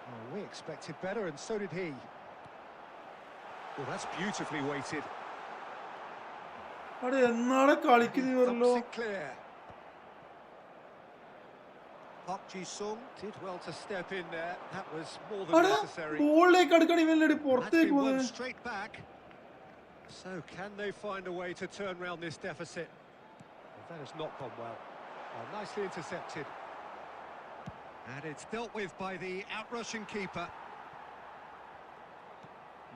Oh, we expected better, and so did he. Well, that's beautifully weighted. അവിടെ എന്നാണ് കളിക്കുന്നത് ഇവരല്ലോ Thumps it clear. Park Ji-sung did well to step in there. That was more than അവിടെ necessary. ബോളിലേക്ക് അടുക്കണ ഇവനല്ലേ That's പുറത്തേക്ക് been won പോകുന്നത് straight back. So can they find a way to turn round this deficit? Well, that has not gone well. Well, nicely intercepted. And it's dealt with by the outrushing keeper.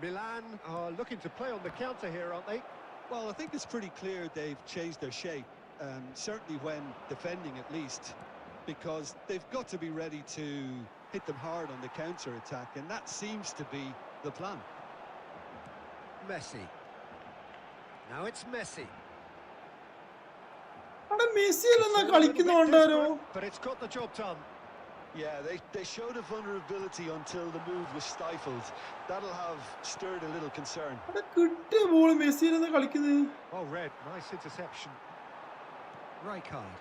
Milan are looking to play on the counter here, aren't they? Well, I think it's pretty clear they've changed their shape, certainly when defending at least, because they've got to be ready to hit them hard on the counter-attack, and that seems to be the plan. Messi. Now it's Messi. അവിടെ Messi It's അല്ലെന്നാ all a little bit കളിക്കുന്നുണ്ടാരോ? desperate, but it's got the job done. Yeah, they showed a vulnerability until the move was stifled. That'll have stirred a little concern. അവിടെ കിട്ടിയ ball Messi അല്ലെന്നാ കളിക്കുന്നത്. Well read, nice interception. Rijkaard.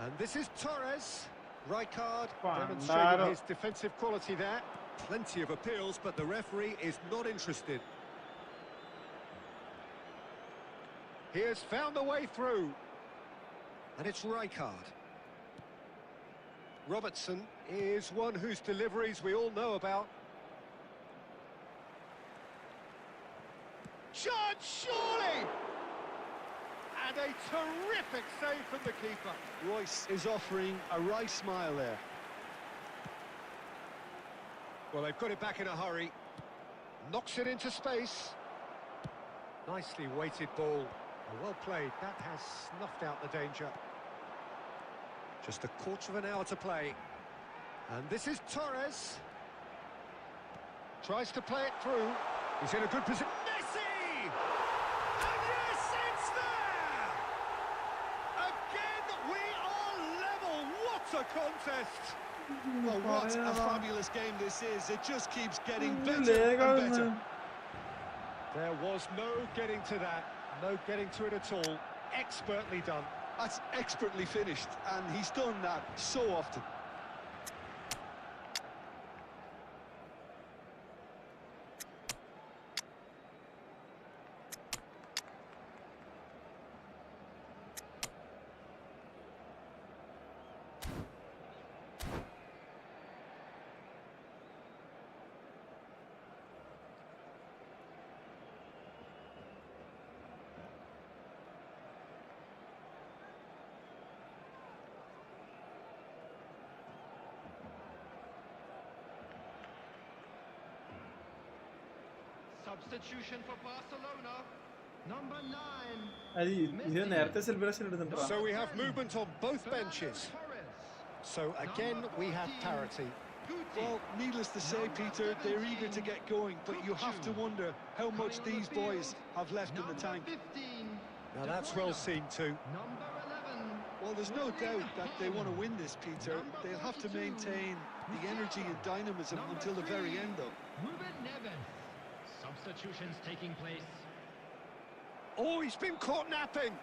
And this is Torres. Rijkaard demonstrating his defensive quality there. Plenty of appeals, but the referee is not interested. He has found a way through. And it's Rijkaard. Robertson is one whose deliveries we all know about. Chance, surely! And a terrific save from the keeper. Royce is offering a wry smile there. Well, they've got it back in a hurry. Knocks it into space. Nicely weighted ball. Well played. That has snuffed out the danger. Just a quarter of an hour to play. And this is Torres. Tries to play it through. He's in a good position. Messi! And yes, it's there! Again, we are level. What a contest! Well, what a fabulous game this is. It just keeps getting better and better. There was no getting to that. No getting to it at all. Expertly done. That's expertly finished, and he's done that so often. Substitution for Barcelona. Number 9. അത് ഇത് നേരത്തെ celebration ഇടുന്നുണ്ടോ? So we have movement on both benches. So again we have parity. Well, needless to say, Peter, they're eager to get going, but you have to wonder how much these boys have left in the tank. Now that's well seen too. Number 11. Well, there's no doubt that they want to win this, Peter. They'll have to maintain the energy and dynamism until the very end, though. Ruben Neves. Substitutions taking place. Oh, he's been caught napping.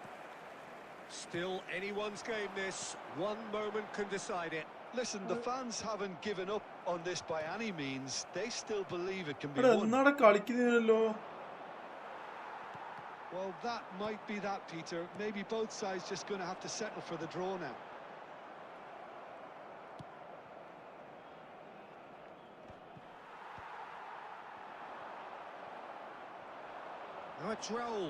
Still anyone's game this. One moment can decide it. Listen, the fans haven't given up on this by any means. They still believe it can be അവിടെ won. എന്നാടെ കളിക്കുന്നില്ലല്ലോ. Well, that might be that, Peter. Maybe both sides just going to have to settle for the draw now. Now it's Raul.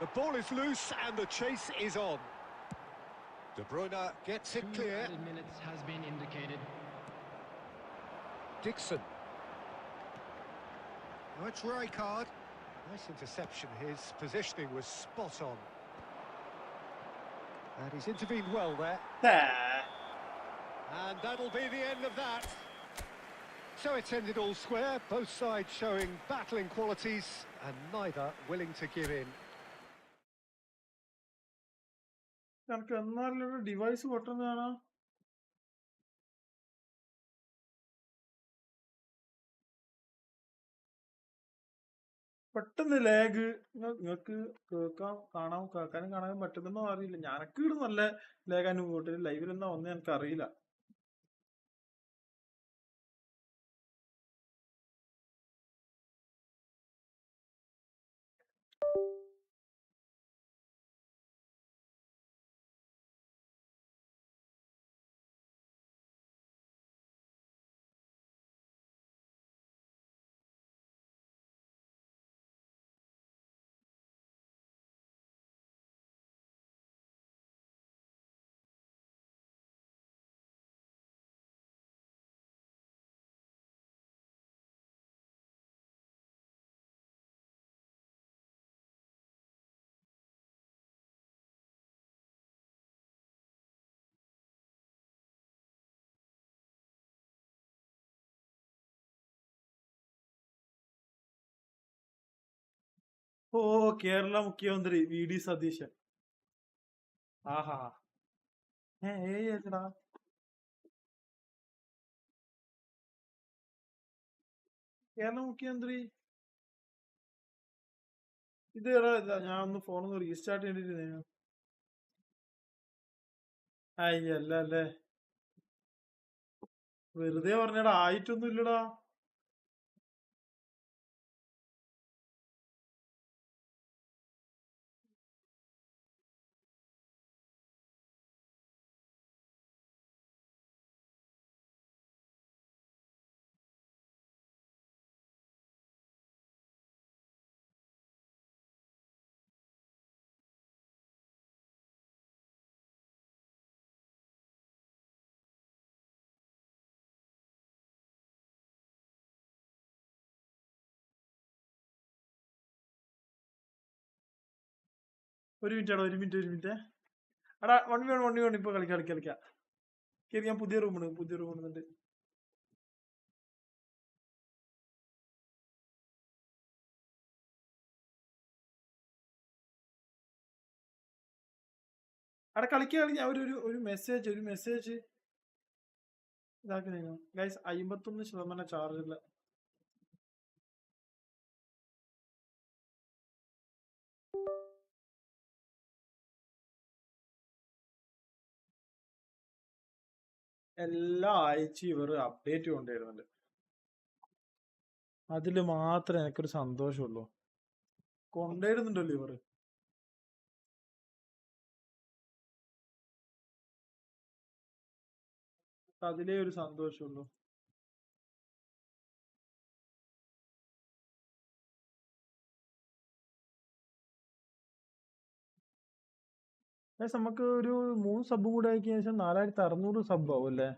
The ball is loose and the chase is on. De Bruyne gets it 2 clear. added minutes has been indicated. Dixon. Now it's Rijkaard. Nice interception. His positioning was spot on. And he's intervened well there. And that'll be the end of that. So it's ended all square, both sides showing battling qualities and neither willing to give in. എനിക്ക് എന്നാലും device പൊട്ടുന്നതാണ്. പെട്ടെന്ന് lag. നിങ്ങൾക്ക് കേൾക്കാനും കാണാനും പറ്റുന്നോ അറിയില്ല. ഞാനൊക്കെ ഇവിടെ നല്ല ലാഗ് അനുഭവപ്പെട്ടില്ല. ലൈവിലെന്നാ ഒന്നും എനിക്ക് അറിയില്ല. ഓ കേരള മുഖ്യമന്ത്രി VD സതീശൻ. ആഹാ ഏടാ കേരള മുഖ്യമന്ത്രി ഇത് ഞാൻ ഒന്ന് ഫോണൊന്ന് റീസ്റ്റാർട്ട് ചെയ്തിട്ട് അയ്യല്ല അല്ലേ, വെറുതെ പറഞ്ഞടാ, ആയിട്ടൊന്നും ഇല്ലടാ. ഒരു മിനിറ്റ് ആടാ, ഒരു മിനിറ്റ്. എടാ 1v1 ഇപ്പൊ കളിക്കാം. കേറി, ഞാൻ പുതിയ റൂം ഇടുന്നുണ്ട്. അവിടെ കളിക്കുക. ഒരു മെസ്സേജ് ഇതാക്കുന്നതിനോ ഗൈസ് 51% ചാർജ് ഇല്ല. എല്ലാ ആഴ്ചയും ഇവർ അപ്ഡേറ്റ് കൊണ്ടുവരുന്നുണ്ട്. അതില് മാത്രമേ എനിക്കൊരു സന്തോഷമുള്ളൂ. കൊണ്ടുവരുന്നുണ്ടല്ലോ ഇവർ. അതിലേ ഒരു സന്തോഷമുള്ളൂ. നമുക്ക് ഒരു 3 സബ് കൂടെ ആക്കിയ ശേഷം 4600 സബ് ആവും അല്ലേ?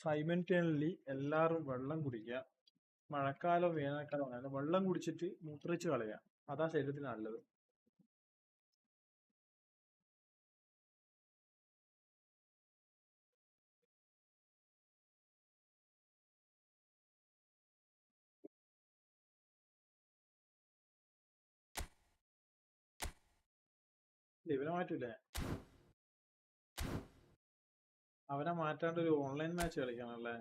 സൈമൻറ്റേനിയസ്ലി എല്ലാവരും വെള്ളം കുടിക്കുക. മഴക്കാലം വേനൽക്കാലം അങ്ങനെ വെള്ളം കുടിച്ചിട്ട് മൂത്രയിച്ച് കളയുക. അതാ ശരീരത്തിന് നല്ലത്. ഇവനെ മാറ്റൂലേ? അവനെ മാറ്റാണ്ട് ഒരു ഓൺലൈൻ മാച്ച് കളിക്കാനല്ലേ?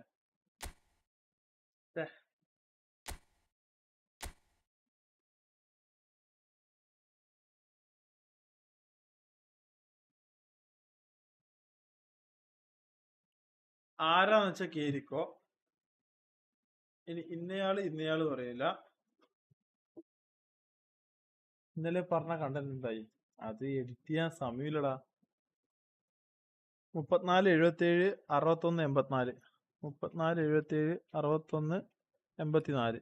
ആരാന്ന് വെച്ചാ കേരിക്കോ. ഇനി ഇന്നയാള് പറയില്ല. ഇന്നലെ പറഞ്ഞ കണ്ടന്റ് എന്തായി? അത് എഡിറ്റ് ചെയ്യാൻ സമയമില്ലടാ. 34 77 61 84 34 77 61 84.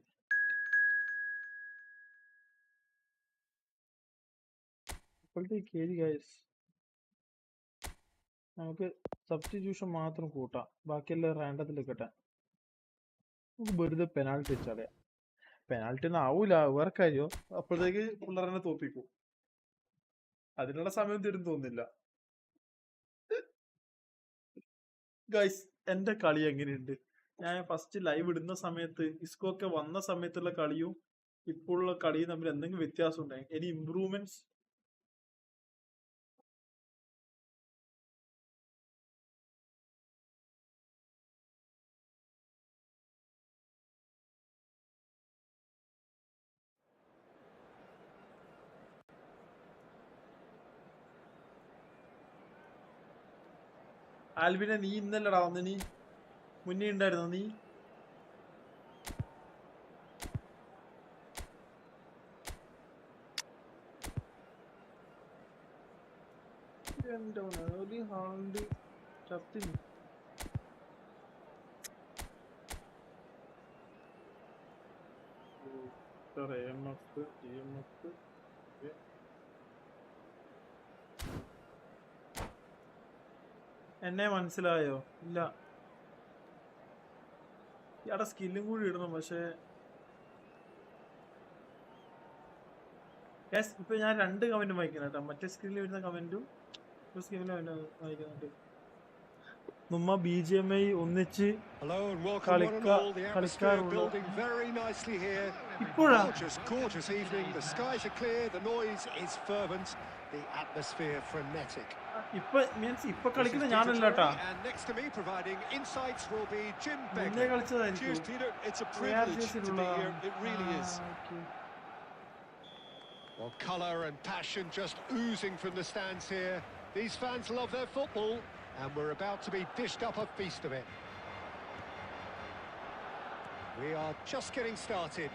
ഇപ്പോഴത്തെ കേരി ഗൈസ് നമുക്ക് സബ്സ്റ്റിറ്റ്യൂഷൻ മാത്രം കൂട്ടാം, ബാക്കിയെല്ലാം റാൻഡത്തിൽ കിട്ടാൻ. നമുക്ക് വെറുതെ പെനാൾട്ടി വെച്ചാലേ. പെനാൾട്ടി ഒന്നും ആവൂല, വേറെ കാര്യോ. അപ്പോഴത്തേക്ക് പിള്ളേരെ തോപ്പിക്കും. അതിനുള്ള സമയം തരും തോന്നുന്നില്ല. ഗൈസ് എന്റെ കളി എങ്ങനെയുണ്ട്? ഞാൻ ഫസ്റ്റ് ലൈവ് ഇടുന്ന സമയത്ത് ഇസ്കോ ഒക്കെ വന്ന സമയത്തുള്ള കളിയും ഇപ്പോഴുള്ള കളിയും തമ്മിൽ എന്തെങ്കിലും വ്യത്യാസം ഉണ്ടായി? Any improvements? ആൽബിനെ നീ ഇന്നല്ലടാ വന്ന്, നീ മുന്നേ ഉണ്ടായിരുന്നോ നീ? ഒരു ഹാണ്ട് ചത്തിന് എന്നെ മനസ്സിലായോ? ഇല്ല, ഇയാടെ സ്കില്ലും കൂടി ഇടണം. പക്ഷെ ഇപ്പൊ ഞാൻ 2 കമന്റും വായിക്കണം കേട്ടോ. മറ്റേ സ്ക്രീനിൽ വരുന്ന കമന്റും സ്ക്രീനിൽ വായിക്കുന്നുണ്ട്. നമ്മ BGMI ഒന്നിച്ച് Hello and welcome one and all. The atmosphere building very nicely here. Gorgeous evening. The skies are clear. The noise is fervent. The atmosphere frenetic. ഇപ്പൊ കളിക്കുന്ന ഞാനല്ലാട്ടാ. And next to me providing insights will be Jim Begley. Cheers, Peter. It's a privilege to be here. It really is. Well, colour and passion just oozing from the stands here. These fans love their football, and we're about to be dished up a feast of it. We are just getting started.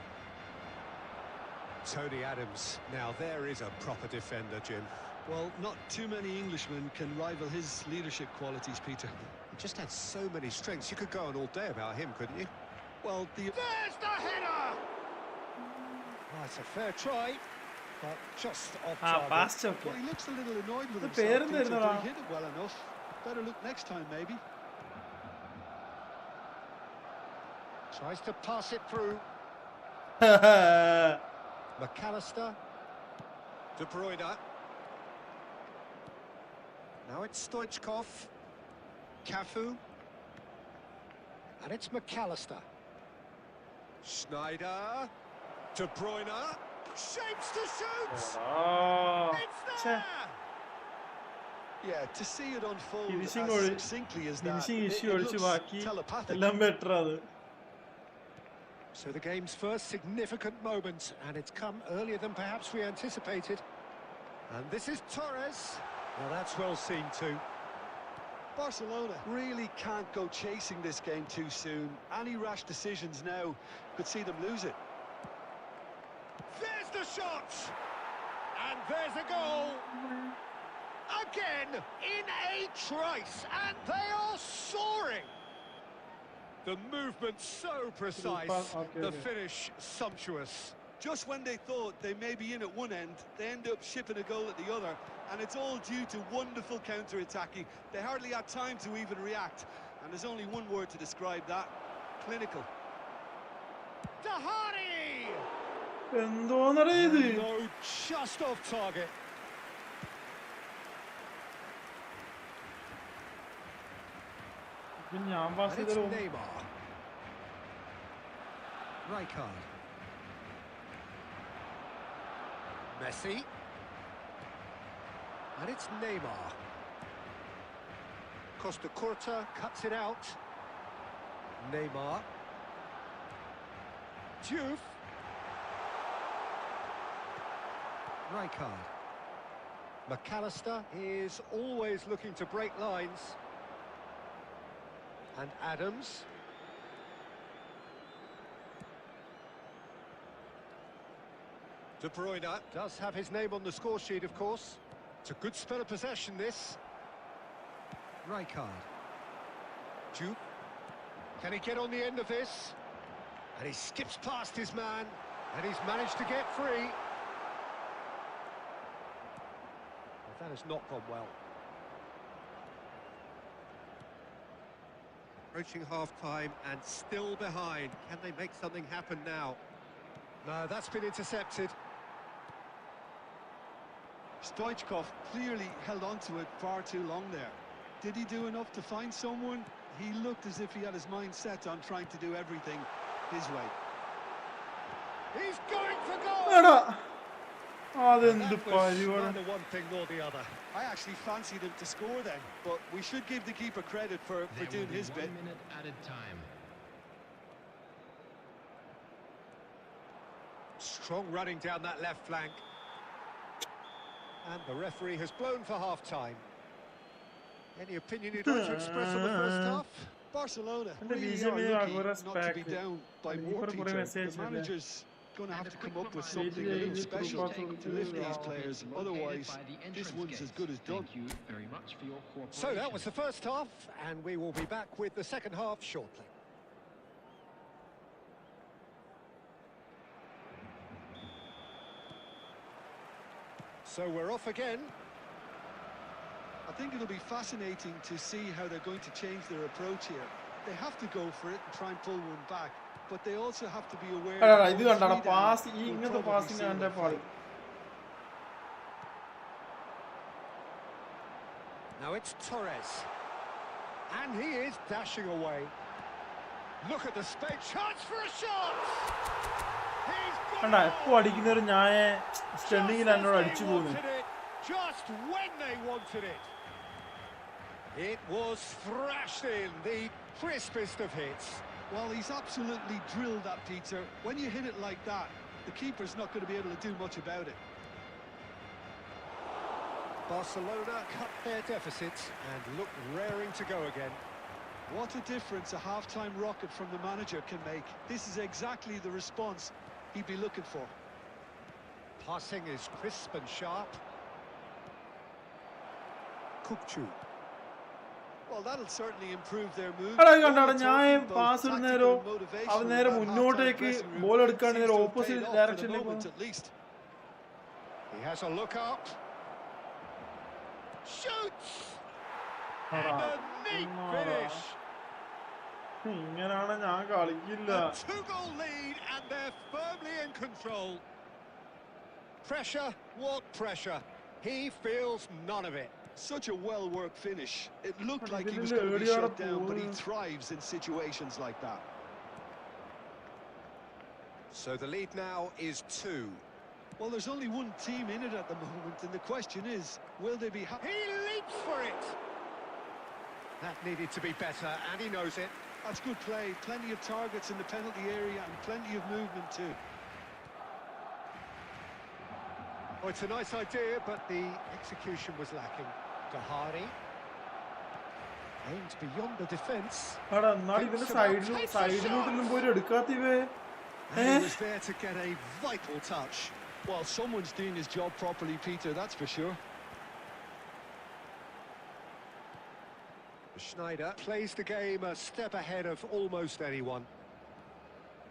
Tony Adams. Now there is a proper defender, Jim. Well, not too many Englishmen can rival his leadership qualities, Peter. He just had so many strengths. You could go on all day about him, couldn't you? Well, There's the header! That's a fair try. But just off target. Well, he looks a little annoyed with The himself. pair Peter, but he hit it well enough. Better look next time, maybe. Tries to pass it through. McAllister. De Bruyne. Now it's Stoichkov. Cafu. And it's McAllister. Schneider. De Bruyne. Shapes to shoot! It's there! Yeah, to see it unfold as succinctly as that, it looks telepathic. So the game's first significant moment, and it's come earlier than perhaps we anticipated. And this is Torres. Well, that's well seen too. Barcelona really can't go chasing this game too soon. Any rash decisions now could see them lose it. There's the shot! And there's a goal! Again, in a trice, and they are soaring! The movement so precise, the finish sumptuous. Just when they thought they may be in at one end, they end up shipping a goal at the other, and it's all due to wonderful counter-attacking. They hardly had time to even react, and there's only one word to describe that: clinical. Dahari! എന്തോന്നറിയ ഇത്? No, just off target. ഞാൻ pass ചെയ്തല്ലോ. Neymar. Rijkaard. Messi. And it's Neymar. Costa Curta cuts it out. Neymar. Diouf. Rijkaard. McAllister is always looking to break lines. And Adams. De Bruyne does have his name on the score sheet, of course. It's a good spell of possession, this. Rijkaard. Diouf. Can he get on the end of this? And he skips past his man, and he's managed to get free. Well, that has not gone well. Approaching half-time and still behind. Can they make something happen now? No, that's been intercepted. Stoichkov clearly held on to it far too long there. Did he do enough to find someone? He looked as if he had his mind set on trying to do everything his way. He's going for goal! അതെന്ത് പരിപാടി? Neither one thing nor the other. I actually fancied him to score then, but we should give the keeper credit for doing his bit. 1 minute added time. Strong running down that left flank. And the referee has blown for half-time. Any opinion you'd like to express on the first half? Barcelona And the really BGMI are lucky Agoras not to be pack. down by And more, keeper put a Peter. message The in manager's going to have to come up with quick something a reminder. little special Please to lift these players. Located Otherwise, by the this entrance one's as gate. good as done. Thank you very much for your cooperation. So that was the first half, and we will be back with the second half shortly. So we're off again. I think it'll be fascinating to see how they're going to change their approach here. They have to go for it and try and pull one back, but they also have to be aware that ഇത് going കണ്ടാ three pass down ഈ will ഇങ്ങനത്തെ probably പാസിന് seal എൻ്റെ their പാളി. fate. Now it's Torres. And he is dashing away. Look at the space. Chance for a shot! He's കണ്ടാ got എപ്പോ അടിക്കുന്ന ഒരു ഞായ സ്റ്റണ്ടിങ്ങിൽ എന്നോട് അടിച്ചു പോകുന്നു. Just when they wanted it. It was thrashed in, the crispest of hits. Well, he's absolutely drilled that, Peter. When you hit it like that, the keeper's not going to be able to do much about it. Barcelona cut their deficits and look raring to go again. What a difference a half-time rocket from the manager can make. This is exactly the response he'd be looking for. Passing is crisp and sharp. Kukçu. Well, that'll certainly improve their mood. എടാ കണ്ടാടാ ഞാൻ pass ഇടുന്നേരോ അവൻ നേരെ മുന്നോട്ടേക്ക് ball എടുക്കാൻ നേരെ opposite ഡയറക്ഷനിലേക്ക് പോകുന്നു. He has a look up. Shoots! And a neat finish. ഇങ്ങനാണ് ഞാൻ കളിക്കില്ല. A 2-goal lead and they're firmly in control. Pressure, what pressure? He feels none of it. Such a well-worked finish. It looked like he was going to be shut down, but he thrives in situations like that. So the lead now is 2. Well, there's only one team in it at the moment, and the question is, will they be happy? He leaps for it! That needed to be better, and he knows it. That's good play. Plenty of targets in the penalty area and plenty of movement too. Oh, it's a nice idea, but the execution was lacking. Gahari aimed beyond the defence. എടാ എന്നാലും ഇവന്റെ സൈഡിലോട്ടൊന്നും പോയി എടുക്കാത്തിവേ. And he was there to get a vital touch. Well, someone's doing his job properly, Peter, that's for sure. Schneider plays the game a step ahead of almost anyone.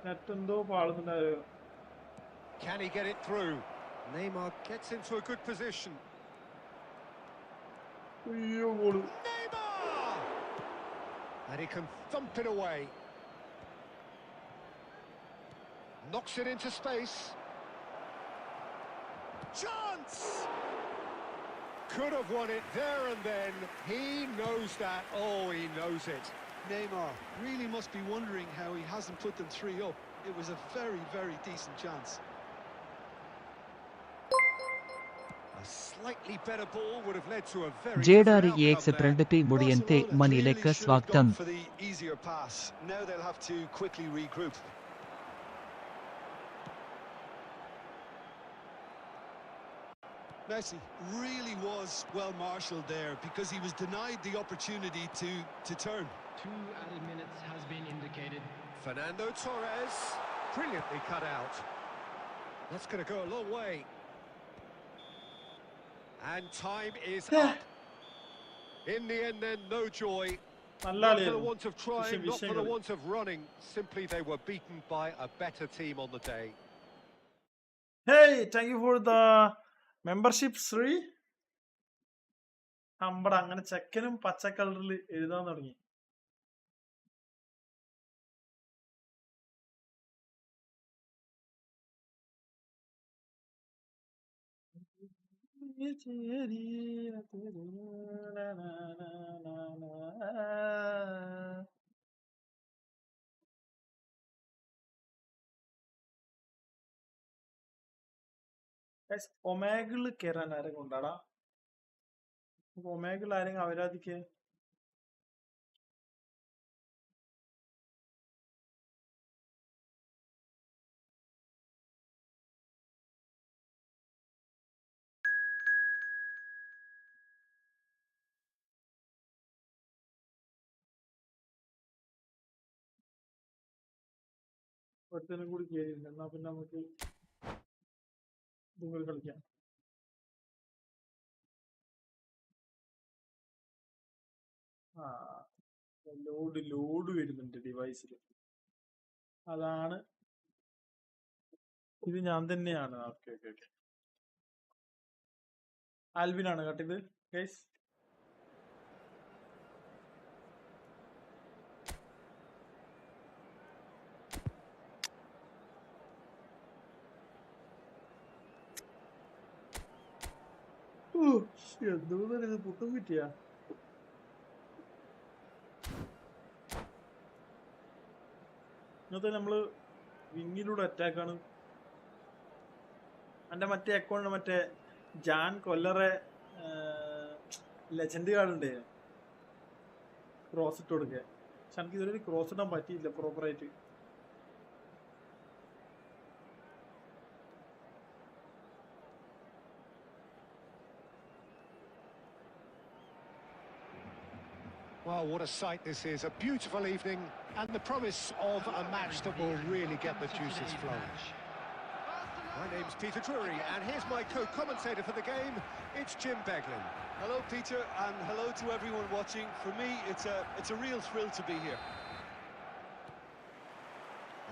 നെറ്റെന്തോ പാളുന്നുണ്ടായോ. Can he get it through? Neymar gets into a good position. അയ്യോ goal. Neymar! And he can thump it away. Knocks it into space. Chance! Could have won it there and then. He knows that. Oh, he knows it. Neymar really must be wondering how he hasn't put them 3 up. It was a very, very decent chance. A slightly better ball would have led to a very JREX different outcome there. മുടിയന്തെ മണിയിലേക്ക് സ്വാഗതം. For the easier pass. Now they'll have to quickly regroup. Messi really was well marshalled there because he was denied the opportunity to turn. 2 added minutes has been indicated. Fernando Torres, brilliantly cut out. That's going to go a long way. And time is up. In the end then, no joy. Not for the want of trying, not for the want of running. Simply they were beaten by a better team on the day. Hey, thank you for the membership, Sri. അമ്പട അങ്ങനെ ചെക്കനും പച്ച കളറിൽ എഴുതാൻ തുടങ്ങി. ഒമേഗിള് കയറാൻ ആരെ കൊണ്ടാടാ? Omegle ആരെങ്കിലും അവരാധിക്ക്. ഒരുത്തനും കൂടി കയറിയില്ല. എന്നാ പിന്നെ നമുക്ക് ഇതും കളിക്കാം. ആ ലോഡ് വരുന്നുണ്ട് ഡിവൈസിൽ. അതാണ് ഇത്. ഞാൻ തന്നെയാണ്. Okay okay okay. ആൽവിനാണ് കേട്ടത് ഗൈസ്. എന്തോന്നാണ് ഇത്? പുട്ടും കിട്ടിയാ ഇന്നത്തെ നമ്മള് വിങ്ങിലൂടെ അറ്റാക്കാണ്. എൻ്റെ മറ്റേ അക്കൗണ്ട് മറ്റേ ജാൻ കൊല്ലറെ ലെജൻഡ് കാർഡ് ഉണ്ട്, ക്രോസ് ഇട്ട് കൊടുക്കുക. പക്ഷെ എനിക്ക് ഇതുവരെ ക്രോസ് ഇടാൻ പറ്റിയില്ല പ്രോപ്പറായിട്ട്. Well, what a sight this is. A beautiful evening and the promise of a match that will really get the juices flowing. My name's Peter Drury, and here's my co-commentator for the game. It's Jim Beglin. Hello, Peter, and hello to everyone watching. For me, it's a real thrill to be here.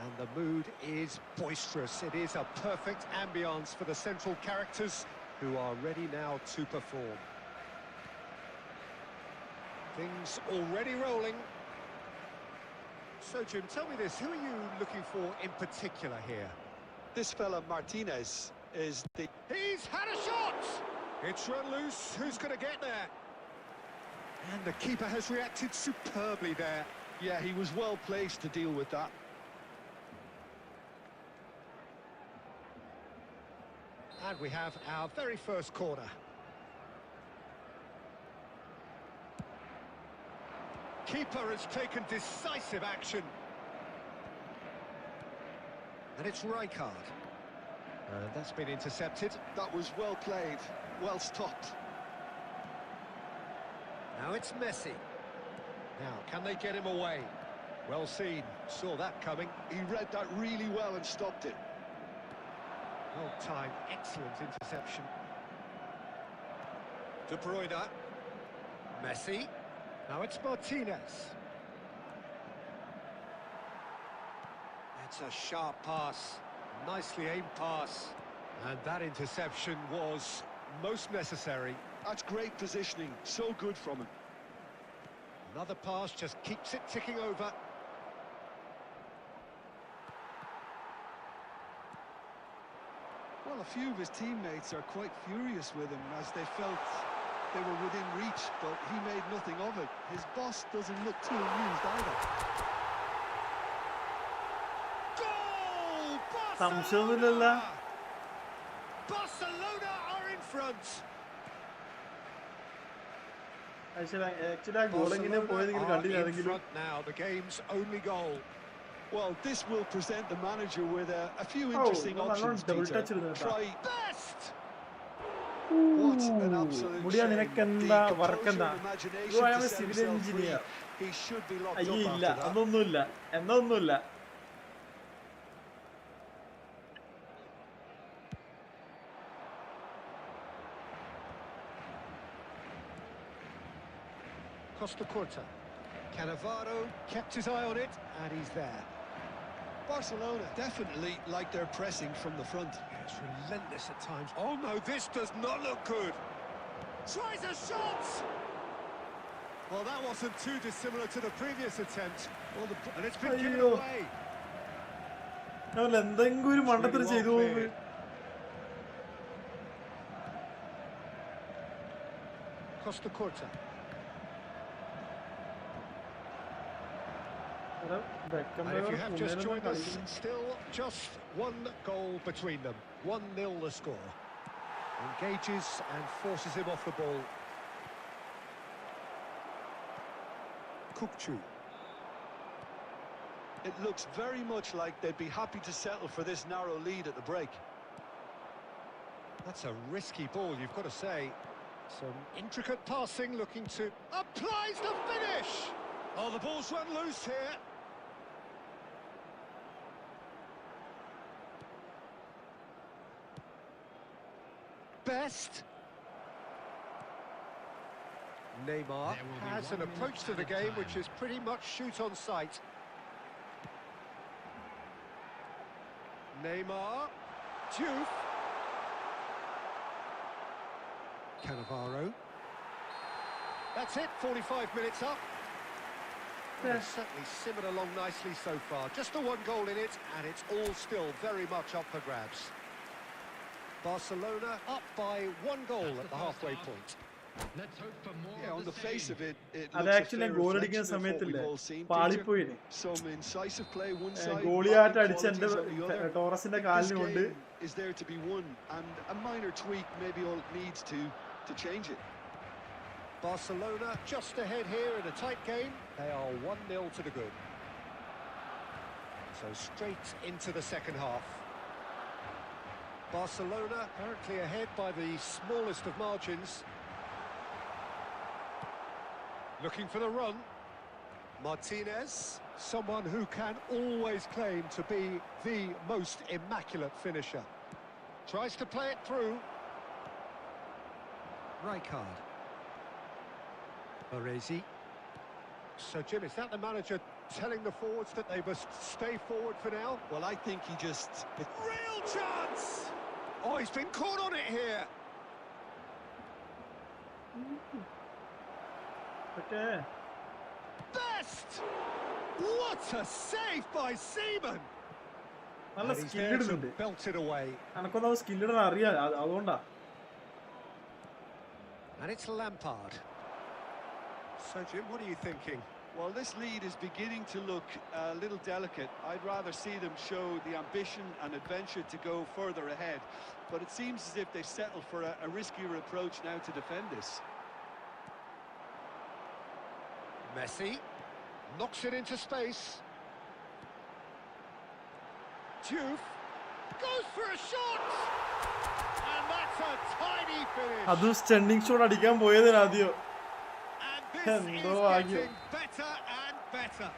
And the mood is boisterous. It is a perfect ambience for the central characters who are ready now to perform. Things already rolling. So, Jim, tell me this. Who are you looking for in particular here? This fella, Martinez, is the... He's had a shot! It's run loose. Who's going to get there? And the keeper has reacted superbly there. Yeah, he was well placed to deal with that. And we have our very first corner. Keeper has taken decisive action. And it's Rijkaard. That's been intercepted. That was well played, well stopped. Now it's Messi. Now, can they get him away? Well seen. Saw that coming. He read that really well and stopped it. Well timed. Excellent interception. De Bruyne. Messi. Now it's Martinez. It's a sharp pass. Nicely aimed pass. And that interception was most necessary. That's great positioning. So good from him. Another pass just keeps it ticking over. Well, a few of his teammates are quite furious with him as they felt they were within reach, but he made nothing of it. His boss doesn't look too amused either. Goal! സംശയമൊന്നുമില്ലല്ലോ. Barcelona are in front. Actually ആ goal എങ്ങനെ പോയതെങ്കിലും കണ്ടില്ലാണെങ്കിലും Now the game's only goal. Well, this will present the manager with a few interesting options, Peter. Try Best! what an absolute മുടിയാ shame. നിനക്കെന്താ The വർക്കെന്താ? composure and imagination you I to am a set civil himself engineer. free. He should be locked അയ്യോ up ഇല്ല, after that. അതൊന്നുമില്ല, എന്നൊന്നുമില്ല. Costa Curta. Cannavaro kept his eye on it, and he's there. Barcelona definitely like their pressing from the front. It's relentless at times. Oh no, this does not look good. Tries a shot! Well, that wasn't too dissimilar to the previous attempt. And it's been given അയ്യോ. away. എന്തെങ്കിലും ഒരു മണ്ടത്തിൽ ചെയ്തു പോകുന്നത്. Costa Curta. And if you have just joined us, still just one goal between them. 1-0 the score. Engages and forces him off the ball. Kukçu. It looks very much like they'd be happy to settle for this narrow lead at the break. That's a risky ball, you've got to say. Some intricate passing, looking to... Applies the finish! Oh, the ball's run loose here. Best. Neymar has an approach to the game which is pretty much shoot on sight. Neymar. Diouf. Cannavaro. That's it, 45 minutes up. Well, they've certainly simmered along nicely so far. Just the one goal in it, and it's all still very much up for grabs. Barcelona up by 1 goal at the halfway point. Let's hope for more Yeah, on of the the face same. of it, it അത് looks a actually fair goal അടിക്കുന്ന reflection of what we've സമയത്തില്ലേ all seen, Peter. പാളിപ്പോയിന്. Some incisive play one side, ഗോളിയായിട്ട് blocking അടിച്ച എന്റെ qualities on the other. ടോറസിന്റെ This കാലിന് കൊണ്ട് game is there to be won, and a minor tweak maybe all it needs to change it. Barcelona just ahead here in a tight game. They are 1-0 to the good. So straight into the second half. Barcelona currently ahead by the smallest of margins. Looking for the run. Martinez, someone who can always claim to be the most immaculate finisher. Tries to play it through. Rijkaard. Baresi. So, Jim, is that the manager telling the forwards that they must stay forward for now? Well, I think he just... Real chance! Oh, he's been caught on it here. Okay. Best! What a save by Seaman! നല്ല And he's skill there to ഇടുന്നുണ്ട്. belt it away. എനക്കൊന്നും skill ഇടാൻ അറിയാം, അതുകൊണ്ടാ. And it's Lampard. So, Jim, what are you thinking? Well, this lead is beginning to look a little delicate. I'd rather see them show the ambition and adventure to go further ahead. But it seems as if they've settled for a riskier approach now to defend this. Messi knocks it into space. Juve goes for a shot! And that's a tiny finish! അതും stunning shot അടിക്കാൻ പോയതിന് ആദ്യം. And this Hello, is Agio. getting better and better.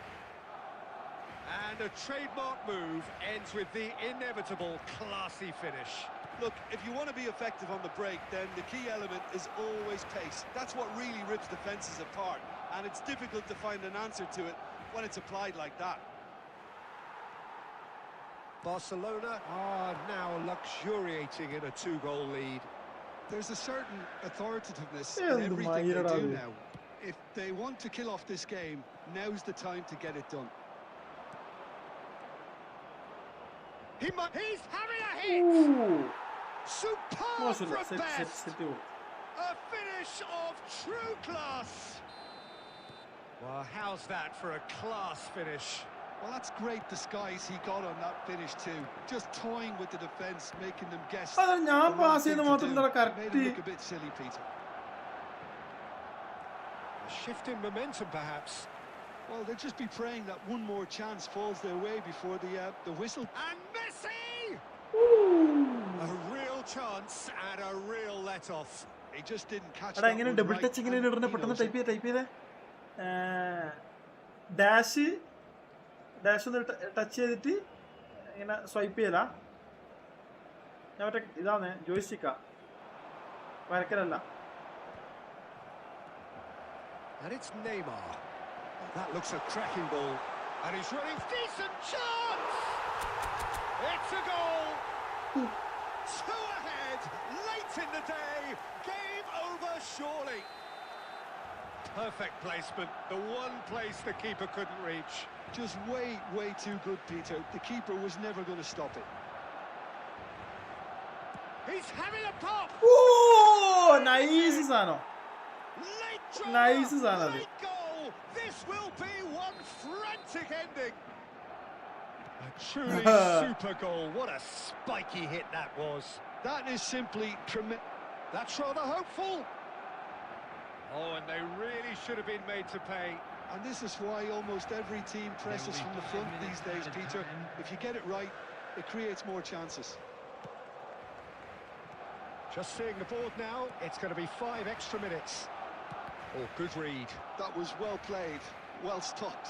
And a trademark move ends with the inevitable classy finish. Look, if you want to be effective on the break, then the key element is always pace. That's what really rips defences apart. And it's difficult to find an answer to it when it's applied like that. Barcelona are now luxuriating in a 2-goal lead. There's a certain authoritativeness Yeah, in everything they Mayra do Ravi. now. If they want to kill off this game, now's the time to get it done. He's having a hit! Ooh. Superb മോശമില്ല. from best! Set ചെയ്തു. A finish of true class! Well, how's that for a class finish? Well, that's great disguise he got on that finish too. Just toying with the defence, making them guess. അത് ഞാൻ the pass right ചെയ്യുന്ന thing to മാത്രം do. എന്താ Made correct. him look a bit silly, Peter. A shift in momentum, perhaps. Well, they'll just be praying that one more chance falls their way before the whistle. And Messi! A real chance and a real let-off. He just didn't catch എടാ that എങ്ങനെ one double right, touch ഇങ്ങനെ and ഇടണേ he പെട്ടെന്ന് knows it. Type ചെയ്തേ. Dash ഒന്ന് touch ചെയ്തിട്ട് ഇങ്ങനെ swipe ചെയ്താ ഞാൻ മറ്റേ ഇതാണ് ജോയിസ്റ്റിക്കാ, വരക്കലല്ല. And it's Neymar. That looks a cracking ball. And he's running. Decent chance! It's a goal! Two ahead, late in the day. Game over, surely. Perfect placement. The one place the keeper couldn't reach. Just way too good, Peter. The keeper was never going to stop it. He's having a pop! Oh nice സാധനം. Late drama, Nice സാധനം അത്. late goal. This will be one frantic ending. A truly super goal. What a spiky hit that was. That is simply tremendous. That's rather hopeful. Oh, and they really should have been made to pay. And this is why almost every team presses from the front these days, Peter. If you get it right, it creates more chances. Just seeing the board now, it's going to be 5 extra minutes. Oh, good read. That was well played, well stopped.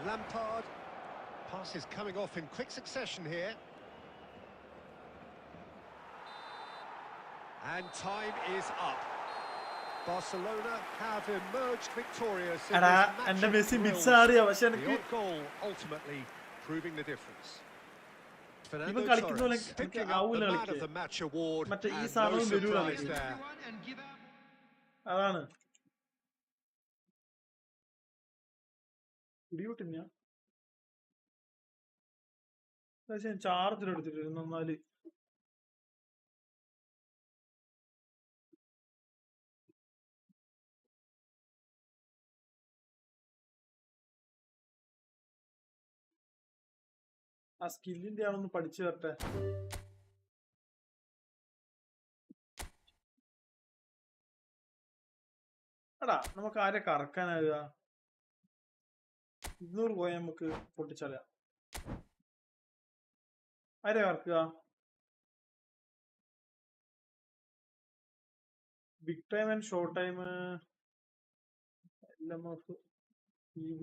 Lampard. Passes coming off in quick succession here. And time is up. Barcelona have emerged victorious in എടാ this match എന്റെ of Messi thrills. Mix ആടിയാ, പക്ഷെ The എനിക്ക് odd goal ultimately proving the difference. ഇവൻ കളിക്കുന്ന പോലെ എനിക്ക് Picking up ആവൂല the man of കളിക്കാൻ. the match award. മറ്റേ ഈ And no സാധനവും വരൂല surprise എനിക്ക്. there. Everyone and give up. അതാണ് ഇടിയോട്ടില്ല. ചാർജർ എടുത്തിട്ട് നന്നാല് ആ സ്കില്ലിന്റെ ആണൊന്ന് പഠിച്ചു തരട്ടെ. എടാ നമുക്ക് ആരെ കറക്കാനാകുക? 200 പോയി നമുക്ക് പൊട്ടിച്ചളയാം. ആരെ കറക്കുക? Big time and short time, LMF, TV.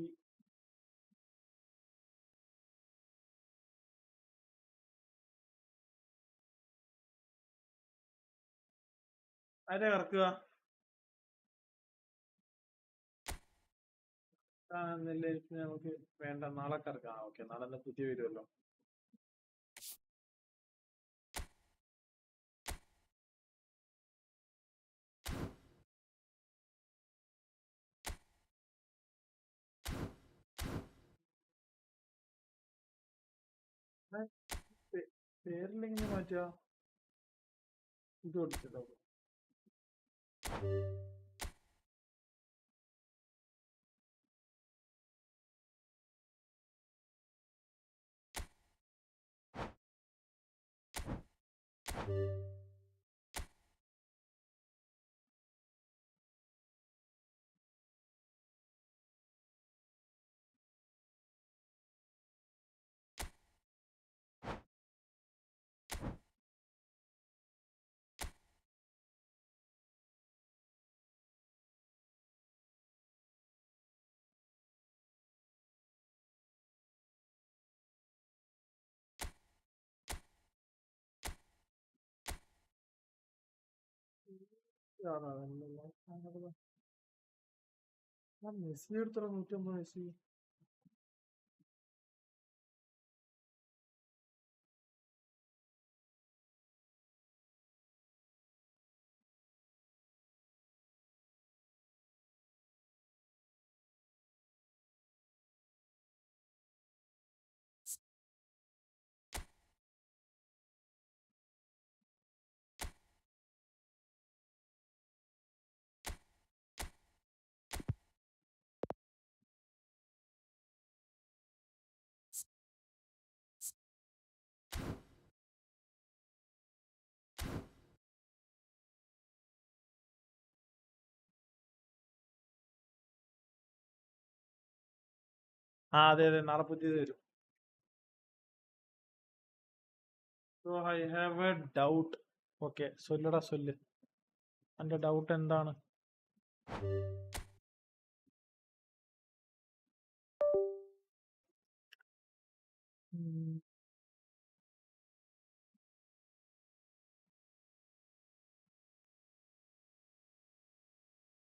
ആരെ കറക്കുക? നമുക്ക് വേണ്ട, നാളെ കറക്കാം. ഓക്കെ, നാളെ തന്നെ പുതിയ വരുമല്ലോ. പേരിലെങ്ങനെ മാറ്റുക? ഇത് കൊടുത്തിട്ടോ? മെസ്സി എടുത്തോ? 150 മെസ്സി. അതെ അതെ, നാളെ പുതിയത് വരും. So I have a doubt. Okay, സൊല്ലടാ സൊല്ല്. എന്റെ ഡൗട്ട് എന്താണ്?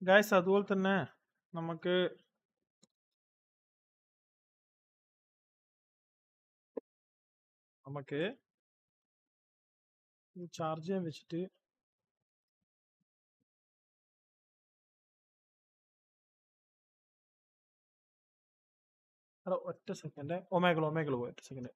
ഗായ്സ്, അതുപോലെ തന്നെ നമുക്ക് ചാർജ് ചെയ്യാൻ വെച്ചിട്ട് ഒറ്റ സെക്കൻഡ്. ഒമേഗളോ ഒറ്റ സെക്കൻഡ്.